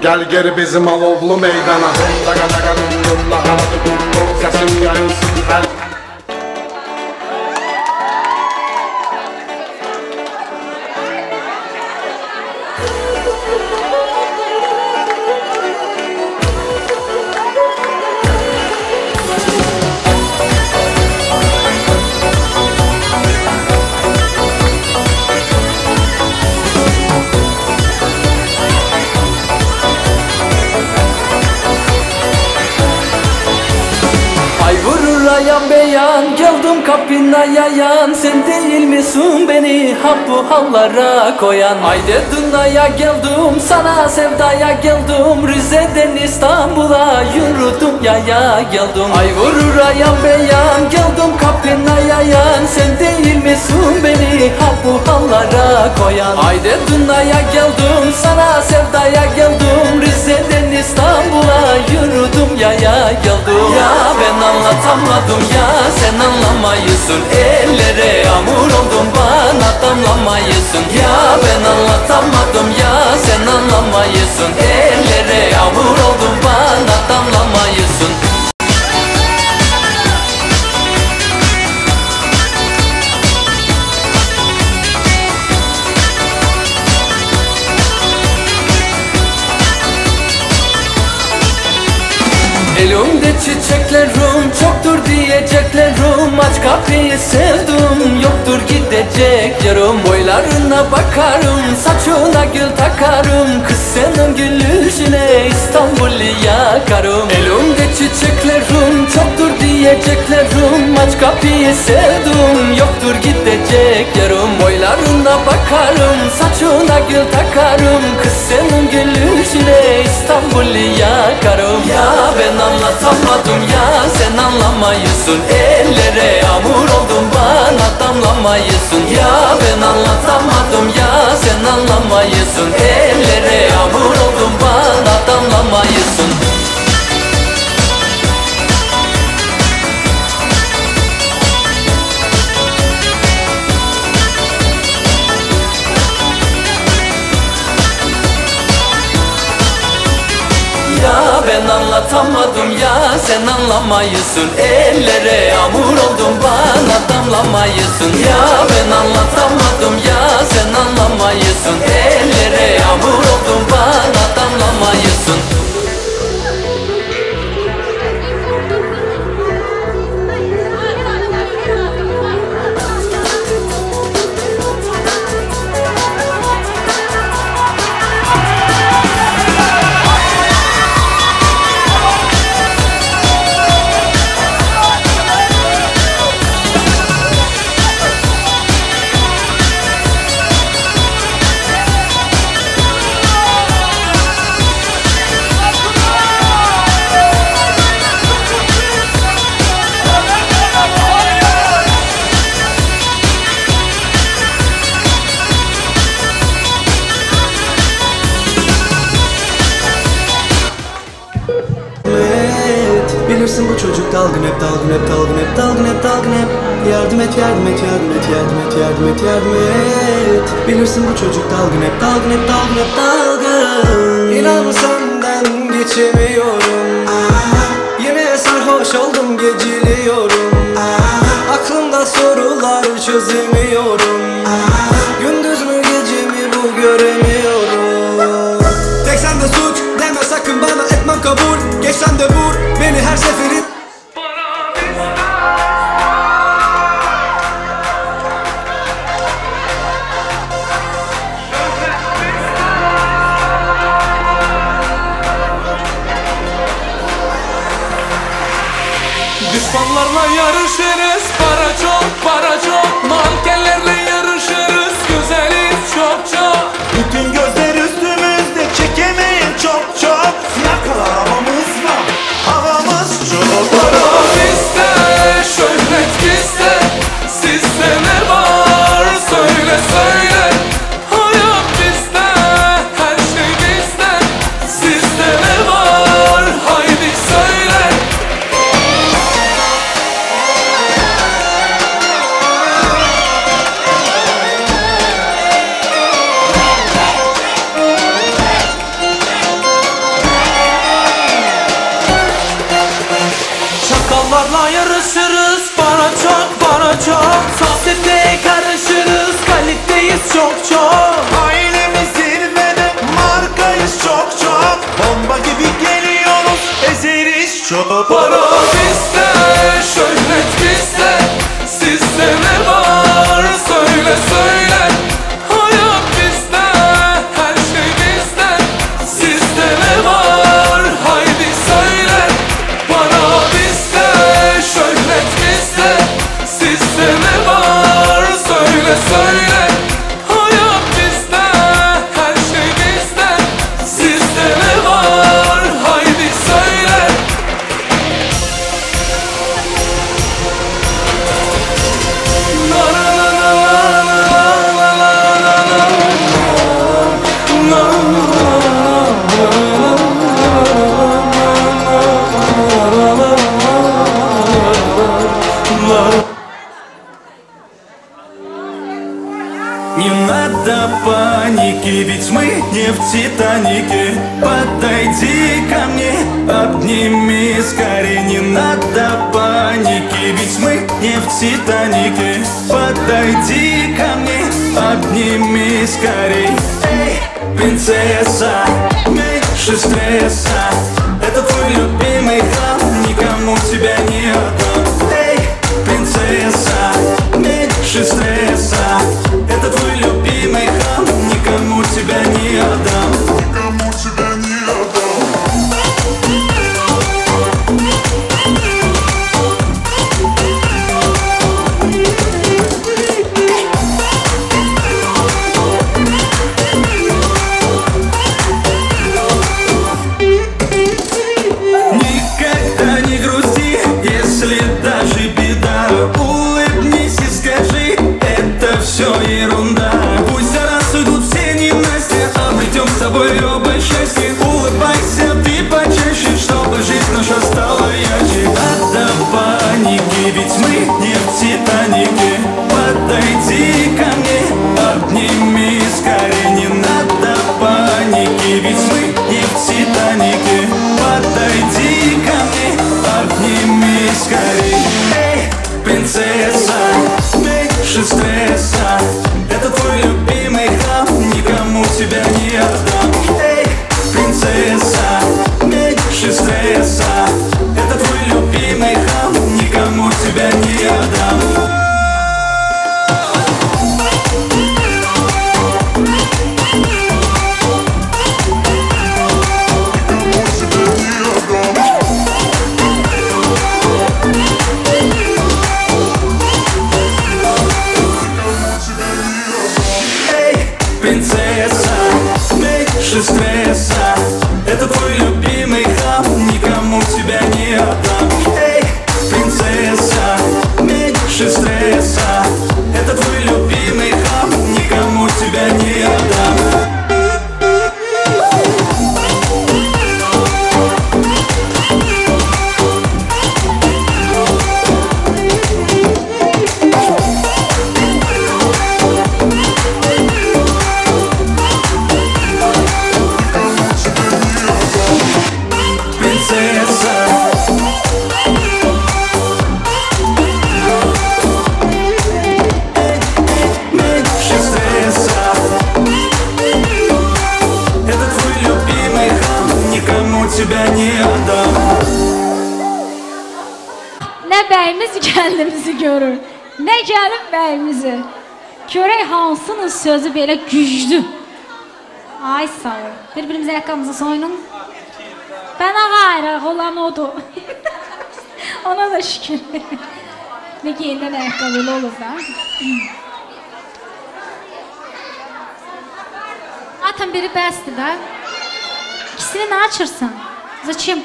Gel geri bizim Alovlu meydana. Daga daga dum dum laharadı bum bum. Sesim yayılsın her... Ayan beyan geldim kapına yayan. Sen değil misin beni ha bu hallara koyan? Haydi dünyaya geldim sana sevdaya geldim. Rize'den İstanbul'a yürüdüm yaya geldim. Ay vurur ayan beyan geldim kapına yayan. Sen değil misin beni ha bu hallara koyan? Haydi dünyaya geldim sana sevdaya geldim. Rize'den İstanbul'a yürüdüm yaya geldim. Ya ben anlatamadım ya sen anlamayısın. Ellere yağmur oldum bana damlamayısın. Ya ben anlatamadım ya sen anlamayısın. Ellere yağmur oldum bana damlamayısın. Elimde çiçeklerim çoktur diyeceklerim. Aç kapıyı sevdim yoktur gidecek yarım. Boylarına bakarım saçına gül takarım. Kız senin gülüşüne İstanbul'u yakarım. Elimde çiçeklerim çoktur diyeceklerim. Aç kapıyı sevdim yoktur gidecek yarım. Boylarına bakarım saçına gül takarım. Kız senin gülüşüne İstanbul'u yakarım. Ya ben anlatamadım ya sen anlamayısın. Ellere yağmur oldum bana damlamayısın. Ya ben anlatamadım ya sen anlamayısın. Ellere yağmur oldum bana damlamayısın. Ya ben anlatamadım ya sen anlamayısın. Ellere yağmur oldum bana damlamayısın. Ya ben anlatamadım ya sen anlamayısın. Ellere yağmur oldum bana damlamayısın. Bilirsin bu çocuk dalgın hep dalgın hep dalgın hep dalgın hep dalgın hep. Yardım et yardım et yardım et yardım et yardım et yardım et. Bilirsin bu çocuk dalgın hep dalgın hep dalgın hep dalgın. İnan senden geçemiyorum. Yine sarhoş oldum geciliyorum. Aklımda sorular çözemiyorum. Gündüz mü gece mi bu göremiyorum. Tek sende suç deme sakın bana etmem kabul. Geçsen de vur beni her seferin. Düşmanlarla yarışırız, para çok, para çok. Mankenlerle yarışırız, güzeliz çok çok. Bütün gözler üstümüzde, çekemeyin çok çok. Siyah kalan havamız var, havamız çok. Para bizde, şöhret bizde. Sizde ne var, söyle söyle. Hayat bizde, her şey bizde. Sizde ne var, haydi söyle. Çakallarla yarışırız, para çok, para çok. Sosyeteye karışırız, kaliteyiz çok çok. Ailemiz zirvede, markayız çok çok. Bomba gibi geliyoruz, ezeriz çok. Para bizde, şöhret bizde. Sizde ne var, söyle söyle. Hayat bizde, her şey bizde. Sizde ne var, haydi söyle. Para bizde, şöhret bizde. Sizde ne var, söyle söyle. Hayat bizde, her şey bizde. Sizde ne var, haydi söyle. Не надо паники, ведь мы не в Титанике. Подойди ко мне, обними скорее. Не надо паники, ведь мы не в Титанике. Подойди ко мне, обними скорей. Эй, принцесса, меньше стресса. Это твой любимый храм, никому тебя не отдам. Эй, принцесса, меньше стресса. Это твой любимый храм, никому тебя не отдам. Никому тебя не отдам. меньше стресса. Это твой любимый хам, никому тебя не отдам. Эй, принцесса, меньше стресса. Это твой любимый хам, никому тебя не отдам. Nə bəyimiz gəldimizi görür, nə gəlib bəyimizi. Görək hansının sözü belə güclü. Ay sağ ol. Bir-birimizə ayaqqabımızı soyunun. Bana qayrıq olan odur. Ona da şükür. Ne giyinən ayaqqabılı olur da. Zaten biri bəsdir də. İkisini nə açırsan? Zачем?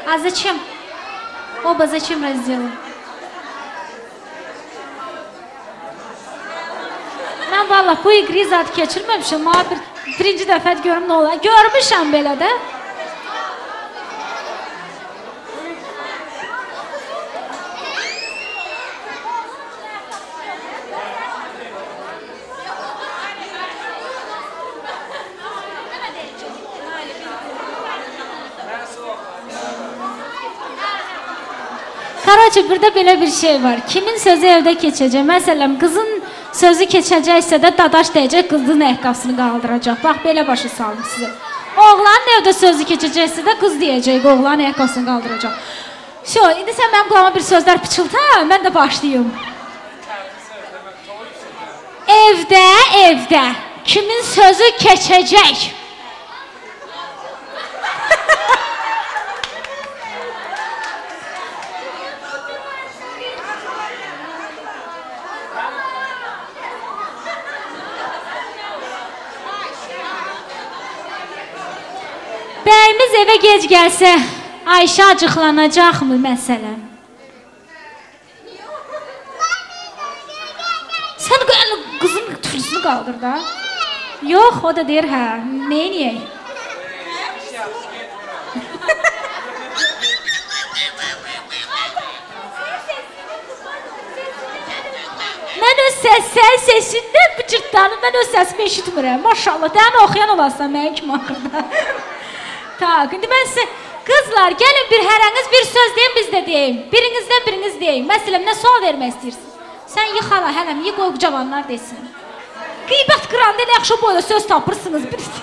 А зачем? Оба зачем разделы? Mən valla bu iqri zat keçirməmişim. Mənə birinci dəfə görüm nə olar. Görmüşəm belə də. Karaca, burada belə bir şey var. Kimin sözü evdə keçəcək? Məsələn, qızın sözü keçəcəksə də dadaş deyəcək, qızın ayaqqabısını qaldıracaq. Bax, belə başa salım sizə. Oğlanın evdə sözü keçəcəksə də qız deyəcək, oğlanın ayaqqabısını qaldıracaq. İndi sən mənim qulağıma bir sözlər pıçılta, mən də başlayayım. Evdə kimin sözü keçəcək? Bəyimiz evə gec gəlsə, Ayşə acıqlanacaqmı məsələn? Sən qızın tüflüsünü qaldır da. Yox, o da deyir, hə, neyniyək? Mən öz səsindən bıcırtdanım, mən öz səsimi eşitmirəm. Maşallah, dəni oxuyan olasan mənim kimi axırda. Tak, indi mən sizə, qızlar, gəlin bir hərəniz bir söz deyin, biz də deyim. Birinizdən biriniz deyin. Məsələn, nə sual vermək istəyirsiniz? Sən yıxala, hələm, yıx qoy cavanlar desin. Qeybət qıranda elə yaxşı boyda söz tapırsınız, birisi.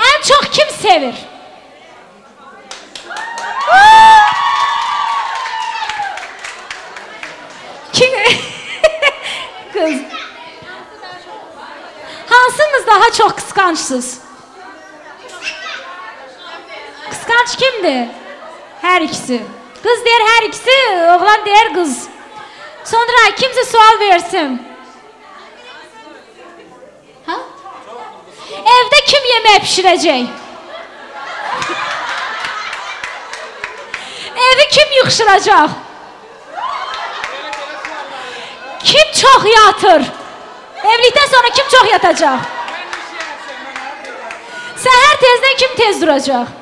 Ən çox kim sevir? Qız. Hansınız daha çox qısqançsınız? Qısqanç kimdir? Hər ikisi. Qız deyir hər ikisi, oğlan deyir qız. Sonra kimsə sual versin. Ha? Evdə kim yemək pişirəcək? Evi kim yığışdıracaq? Kim çox yatır? Evlilikdən sonra kim çox yatacaq? Səhər tezdən kim tez duracaq?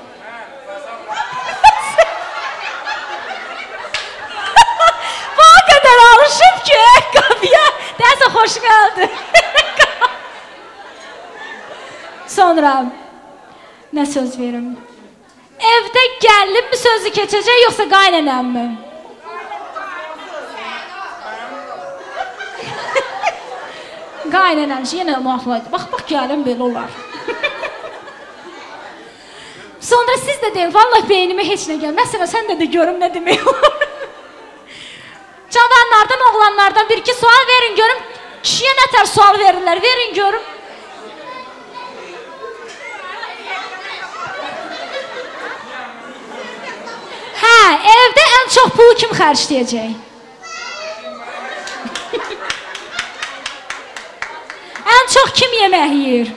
Bu o qədər alışıb ki, qapıya dəsə xoş gəldi. Sonra nə söz verim? Evdə gəlim mi sözü keçəcək, yoxsa qaynanam mı? Qaynanam yenə mahlaydı. Bax, gəlim belə olar. Sonra siz də deyin, vallahi beynimə heç nə gəl. Məsələn, sən də görüm nə demək olur. Cavanlardan, oğlanlardan bir-iki sual verin, görüm. Kişiyə nə tər sual verirlər, verin, görüm. Hə, evdə ən çox pulu kim xərcləyəcək? çox kim yemək yeyir?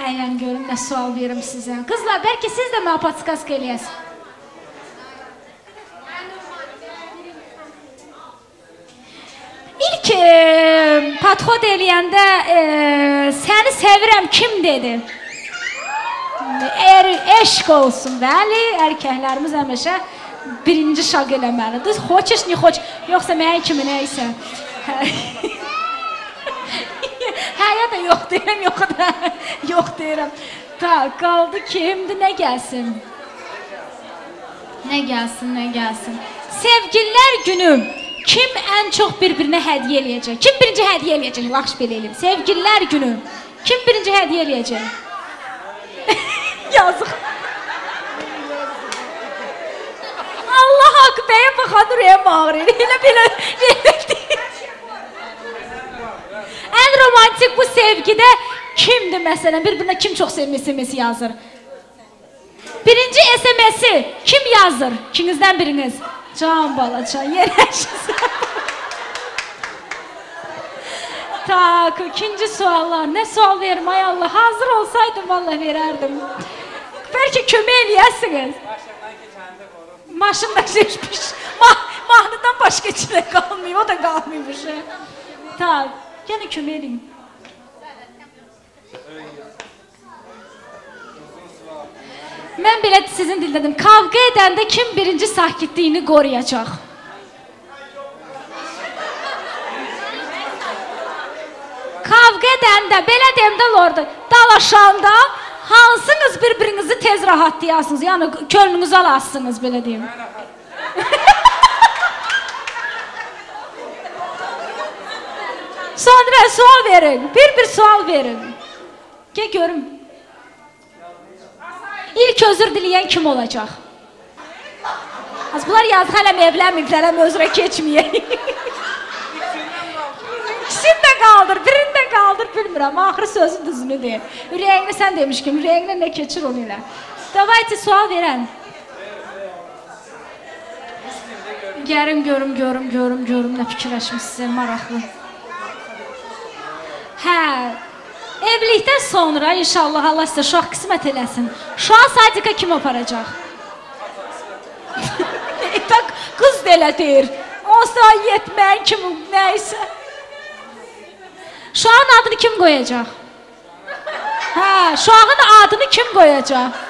Əyən görüm nə sual verim sizə. Qızlar, bəlkə siz də mənə podskask eləyəsiniz. İlk podxod eləyəndə səni sevirəm kim dedi? Eşq olsun, bəli, erkəklərimiz həmişə birinci şaq eləməlidir. Xoçiş, ni xoç, yoxsa mən kimi nəysə. Həyə də yox deyirəm, yox deyirəm. Ta, qaldı ki, indi nə gəlsin? Nə gəlsin? Sevgililər günü kim ən çox bir-birinə hədiyyə eləyəcək? Kim birinci hədiyyə eləyəcək? Lax belə eləyim. Sevgililər günü kim birinci hədiyyə eləyəcək? Yazıq. Allah haqqı bəyə baxan ürəyəm ağrıyır. Elə belə deyil. Ən romantik bu sevgidə kimdir məsələn? Bir-birinə kim çox SMS yazır? Birinci SMS-i kim yazır? İkinizdən biriniz. Can balaca, yerləşirsən. Tak, ikinci suallar. Nə sual verim, ay Allah? Hazır olsaydım, vallahi verərdim. Bəlkə kömək eləyəsiniz. Maşından keçmiş. Mahnıdan başqa içinə qalmayıb, o da qalmaymış. Tak, yenə kömək eləyim. Mən belə sizin dildə dedim. Kavga edəndə kim birinci sakitliyini qoruyacaq? Kavga edəndə, belə deyim də lordu, dalaşanda hansınız bir-birinizi tez rahatlayasınız? Yəni, könlünüzü alasınız, belə deyim. Sonra sual verin, bir sual verin. Gəl görüm. İlk özür diləyən kim olacaq? Az bunlar yazıq hələm evlənməyiblər, hələm özrə keçməyək. İkisini də qaldır, birini də qaldır, bilmirəm. Axırı sözün düzünü deyir. Ürəyinə sən demiş kim, ürəyinə nə keçir onu ilə. Davayçı sual verən. Gərin görüm, nə fikirləşmişsiniz, maraqlı. Hə. Evlilikdən sonra inşallah Allah sizə şah qismət eləsin. Şah sadika kim aparacaq? Qız da elə deyir. Olsa yetmən kim, nəysə. Şahın adını kim qoyacaq? Hə, şahın adını kim qoyacaq?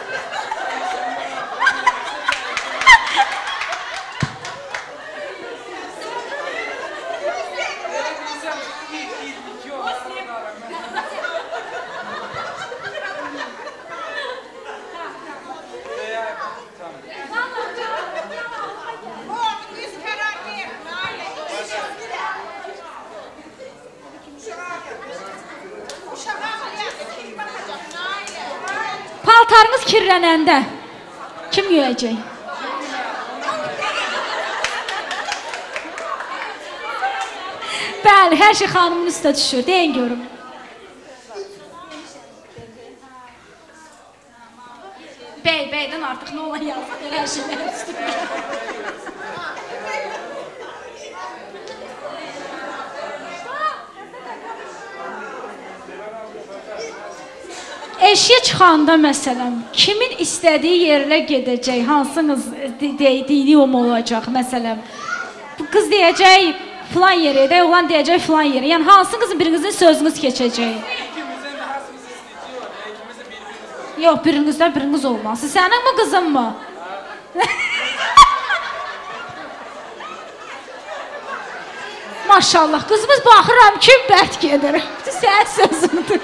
Paltarınız kirlənəndə kim yuyacaq? Bəli, hər şey xanımın üstə düşür. Deyin görüm. Bəydən artıq nə olan yazıq, hər şeylər üstü. Eşiyə çıxanda məsələn, kimin istədiyi yerlə gedəcək, hansınız deydiyi o olacaq məsələn. Qız deyəcək filan yerə, oğlan deyəcək filan yerə. Yəni hansınızın birinizin sözünüz keçəcək? Yox, birinizdən biriniz olmaz. Sənin mi qızın mı? Maşallah, qızımız baxıram ki, bərk gedir. Sən sözündür.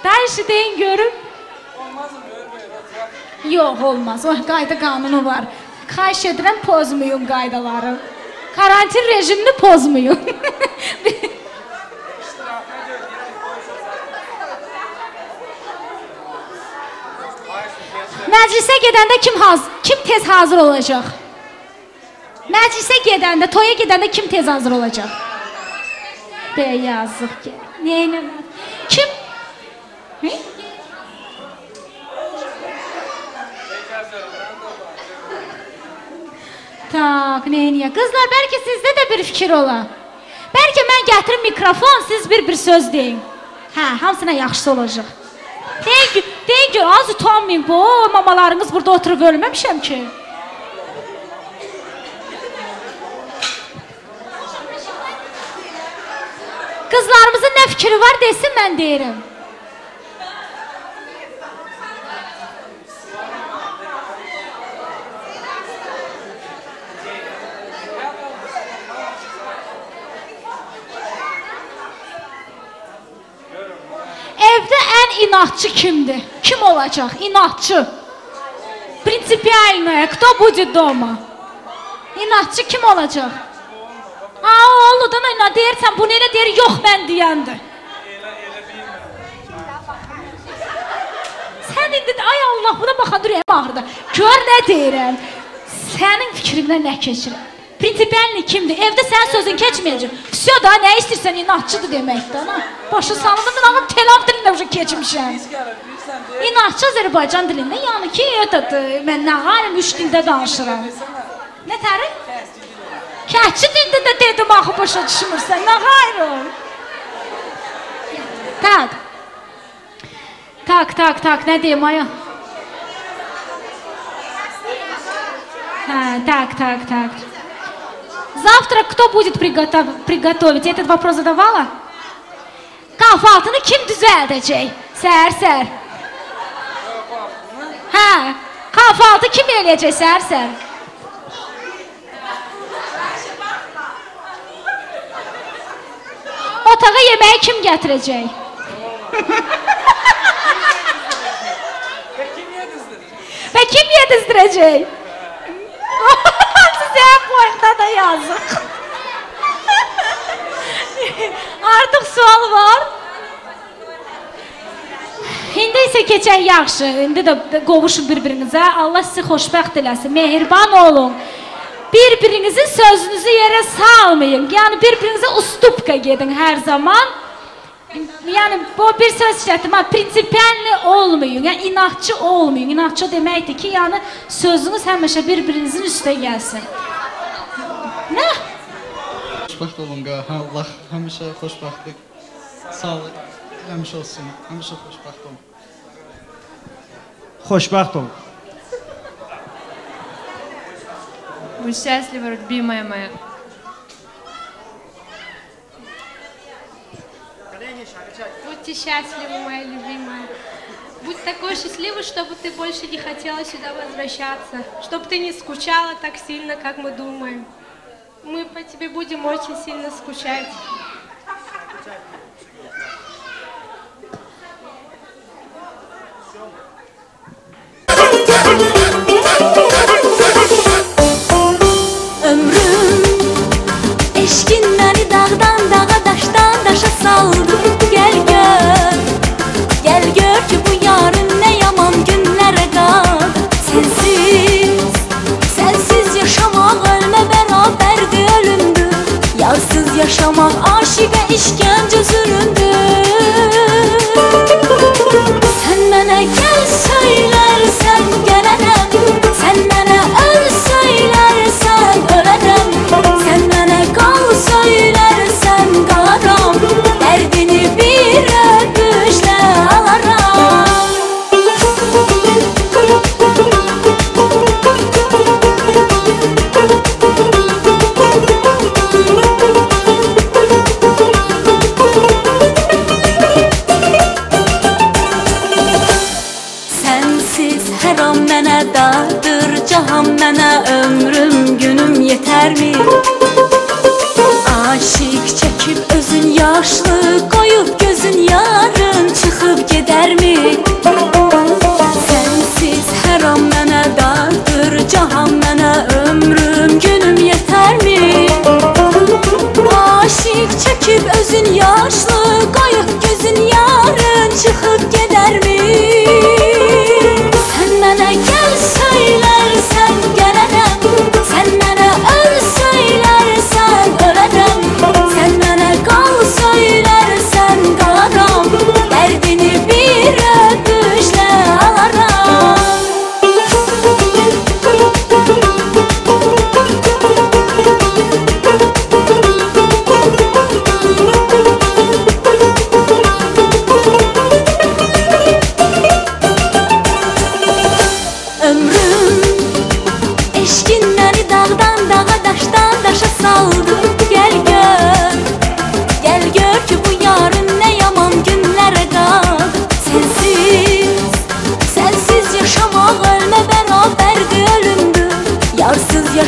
Dayışı deyin görüm. Yox, olmaz. O qayda qanunu var. Xahiş edirəm, pozmayın qaydaları. Karantin rejimini pozmayın. Məclisə gedəndə kim tez hazır olacaq? Məclisə gedəndə, toya gedəndə kim tez hazır olacaq? Yazıq ki. Neyinə? Kim? tak, neyniyə? Qızlar, bəlkə sizdə də bir fikir ola. Bəlkə mən gətirim mikrofon, siz bir söz deyin. Hə, hamısına yaxşısı olacaq. Deyin ki, az utanmayın, bu mamalarınız burada oturub ölməmişəm ki. Qızlarımızın nə fikri var desin, mən deyirəm. Evdə ən inatçı kimdir? Kim olacaq? İnatçı. Принципиальная. Кто будет дома? İnatçı kim olacaq? Oğludan oyna deyirsən, bunu elə deyir, yox mən deyəndir. Sən indi, ay Allah, buna baxan ürəyim ağrıda. Gör nə deyirəm. Sənin fikrindən nə keçir? Принципиальный kimdir? Evdə sənin sözün keçməyəcək. Всё da, nə istəyirsən, inatçıdır deməkdir. Başa salındım, ağım telam dilində уже keçmişəm. İnatçı Azərbaycan dilində, yəni ki, mən nə qalım, 3 dildə danışıram. Nə tərif? Kəhçi dilində də dedim, axı başa düşmürsən, nə qayrım? Tak, nə deyim, aya? Так. Завтра кто будет приготовить? Этот вопрос задавала? Kahvaltını kim düzəldəcək? Səhər. Hə, kahvaltı kim eləyəcək səhər? Otağa yeməyi kim gətirəcək? Və kim yedizdirəcək? Sizə boyunda da yazıq. Artıq sual var. İndi isə keçək yaxşı. İndi də qovuşun bir-birinizə. Allah sizi xoşbəxt eləsin. Mehriban olun. Bir-birinizin sözünüzü yerə salmayın. Yəni bir-birinizə ustupka gedin hər zaman. Yəni bu bir söz işlətim. Prinsipialli olmayın. Yəni inatçı olmayın. İnatçı deməkdir ki, yəni sözünüz həmişə bir-birinizin üstə gəlsin. Nə? Xoşbəxt olun qa. Allah həmişə xoşbəxtlik, sağlıq həmişə olsun. Həmişə xoşbəxt olun. Xoşbəxt olun. Будь счастлива, любимая моя. Будьте счастливы, моя любимая. Будь такой счастливой, чтобы ты больше не хотела сюда возвращаться. Чтобы ты не скучала так сильно, как мы думаем. Мы по тебе будем очень сильно скучать. Ömrüm eşkin beni dağdan dağa, daşdan daşa saldı. Gel gör ki bu yarın ne yaman günlere kaldı. Sensiz yaşamak ölme beraberdi, ölümdü. Yarsız yaşamak aşıka işkence zulümdür. Sen bana gel söylersen gelenem. Sen bana öl söylersen ölenem. Sen bana kal söylersen kalam. Derdini bir öpüşle alaram. Sensiz her an mənə dardır cahan, mənə ömrüm günüm yeter mi? Aşık çekip özün yaşlı, koyup gözün yarın çıkıp gider mi? Sensiz her an mənə dardır cahan, mənə ömrüm günüm yeter mi? Aşık çekip özün yaşlı, koyup gözün yarın çıkıp gider mi? Sen bana gel söylersen gelenem. Sen bana öl söylersen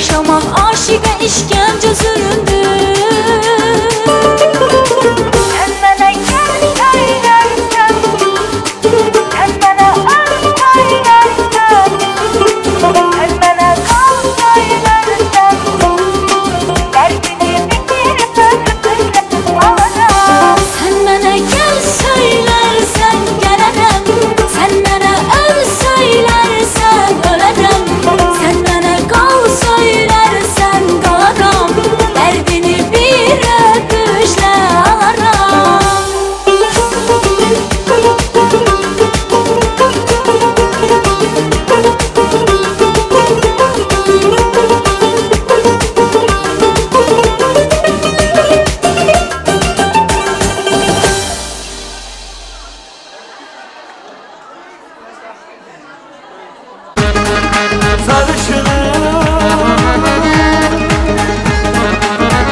yaşamaq aşiqə işgəncə zülümdür. Sən mənə gəl söylərsən, sən mənə öl söylərsən, sən mənə qal söylərsən, dərdini bitirib alaram. Sən mənə gəl söylərsən, gələrəm, sən mənə öl söylərsən, ölərəm, sən mənə qal söylərsən, qalaram, dərdini bir öpüşlə alaram.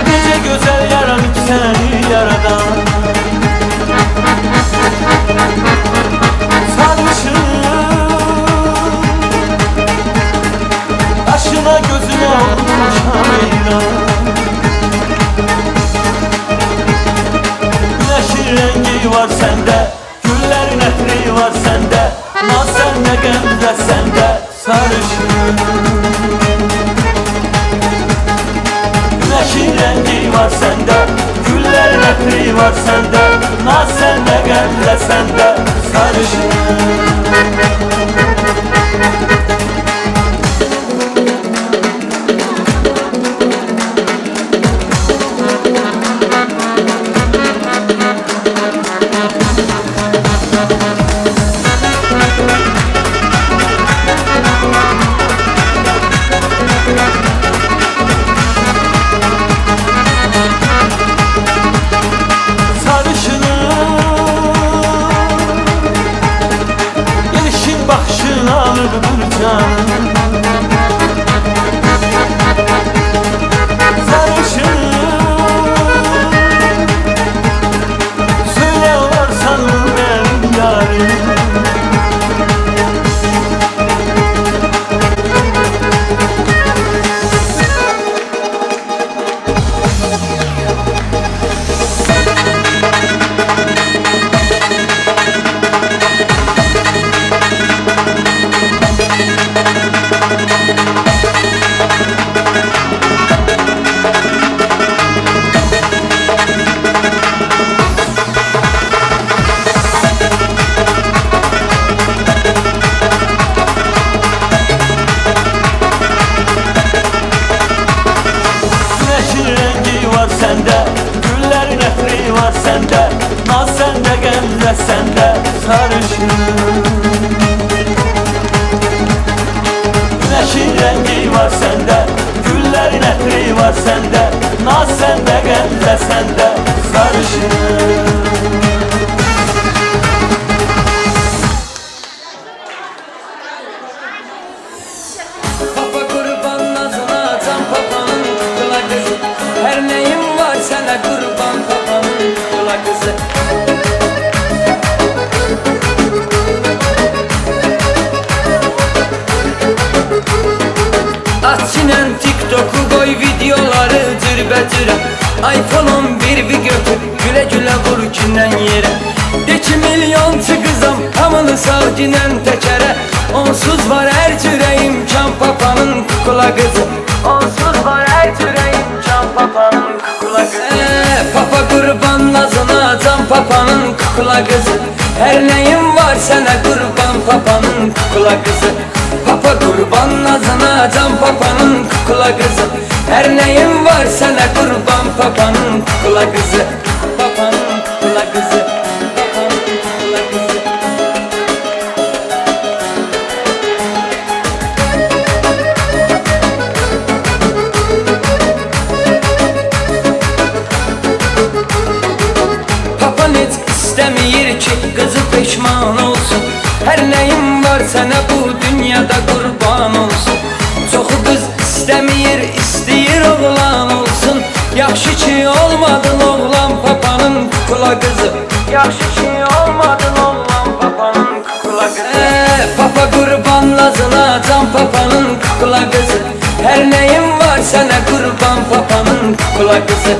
Nece güzel yaranıp seni yaradan sarışın, başına gözüne olmuş hayran. Güneşin rengi var sende, güllerin etri var sende, naz sende, gemde sende sarışın. Güneşin rengi var sende, güllerin etri var sende, naz sende, gemde sende sarışın. Güneşin rengi var sende, güllerin etri var sende, naz sende, gemde sende sarışın. Papa kurban nazına, can papanın kula kızı, her neyim var sana kurban papanın kula kızı. Açınan TikTok'u koy videoları cırbəcürə, iPhone 11 bir götür, gülə gülə vur gündən yerə. De ki milyonçu qızam, hamını sal ginən təkərə, onsuz var hər cürəyim, can papanın kukula qızı. Onsuz var hər cürəyim, can papanın kukula qızı. Papa qurban nazına, can papanın kukula qızı, her neyim var sənə qurban papanın kukula qızı. Papa kurban nazına, can papanın kukula kızı, her neyim var sana kurban papanın kukula kızı. Papanın kukula kızı, papanın kukula kızı. Papan hiç istemeyir ki kızı peşman olsun, her neyim var sana bu dünyada kurban olsun. Çoxu qız istəmir, istəyir oğlan olsun. Yaxşı ki olmadın oğlan papanın kukula qızı. Yaxşı ki olmadın oğlan papanın kukula qızı. Papa qurban nazına, can papanın kukula qızı, her neyim var kurban papanın kukla kızı.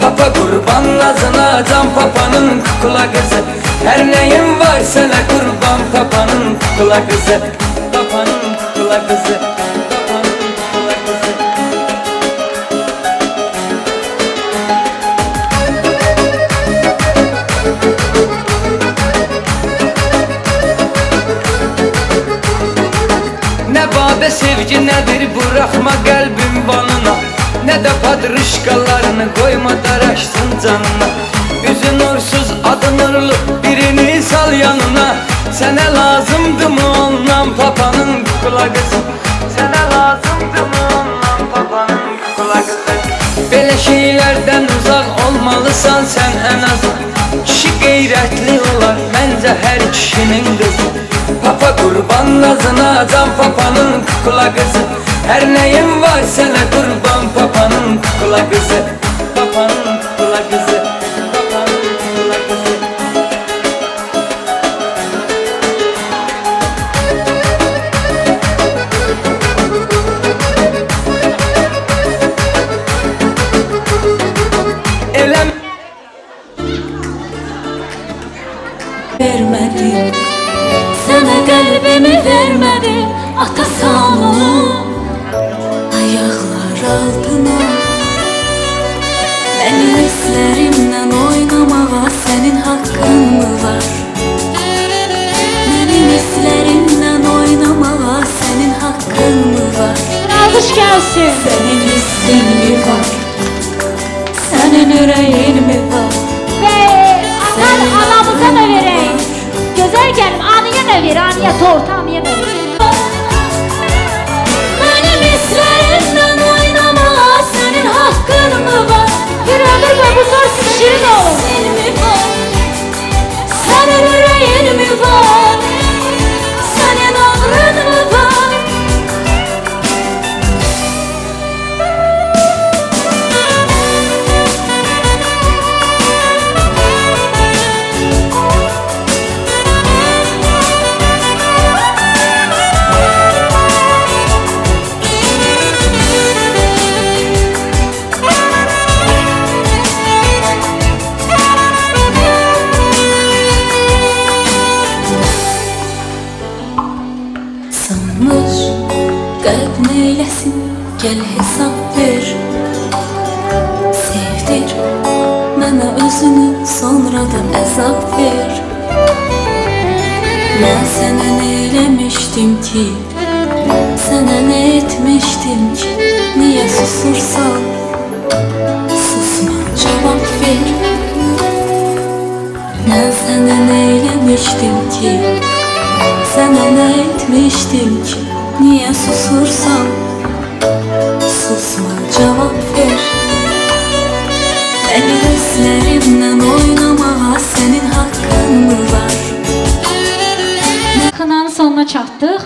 Papa kurban nazına can papanın kukla kızı. Her neyim var sana kurban papanın kukla kızı. Papanın kukla kızı. Ne bade sevgi nedir bırakma kalbim banına. Ne de padrışkalarını koyma daraşsın canına. Üzün ursuz adın nurlu birini sal yanına. Sana lazımdı mı ondan papanın kukla kızı. Sana lazımdı mı ondan papanın kukla kızı. Böyle şeylerden uzak olmalısan sen en az. Kişi gayretli olar bence her kişinin kızı. Papa kurban nazına can papanın kukla kızı. Her neyim var sana kurban papanın kukla kızı. Papanın kukla kızı. Papanın kukla kızı. Elem vermedim, sana kalbimi vermedim, atasanım ayaklar altına. Benim hislerimle oynamağa senin hakkın mı var? Benim hislerimle oynamağa senin hakkın mı var? Alkış gelsin. Senin hissin mi var? Senin yüreğin mi var? Ve anamıza da vereyim. Güzel gelin, anıya da ver, anıya tortu, anıya da ver. Benim hislerimden oynamağa senin hakkın mı var? Bir ömür ve bu söz şirin olur. Senin yüreğin mi var? Senin ağrın mı var? Kalp neylesin gel hesap ver. Sevdir bana özünü sonra da azap ver. Ben sana neylemiştim ki, sana ne etmiştim ki? Niye susursan susma cevap ver. Ben sana neylemiştim ki, sana ne etmiştim ki? Niye susursan susma cevap ver. Benim hislerimle oynamağa senin hakkın mı var? Kınanın sonuna çatdıq.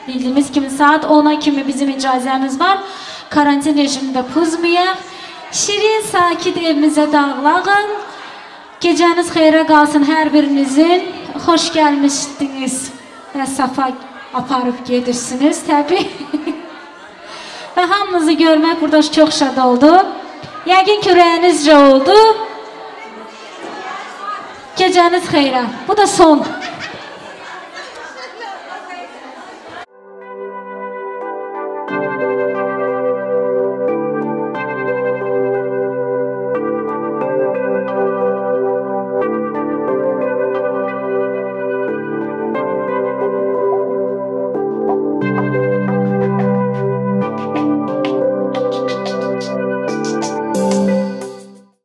Bildiyimiz kimi saat 10'a kimi bizim icazəmiz var. Karantin rejimində pozmayaq. Şirin, sakit evimizə dağılağın. Gecəniz xeyrə qalsın hər birinizin. Xoş gəlmişdiniz və safa aparıb gedirsiniz təbii. Və hamınızı görmək burada çox şad oldu. Yəqin ki ürəyinizcə oldu. Gecəniz xeyrə. Bu da son.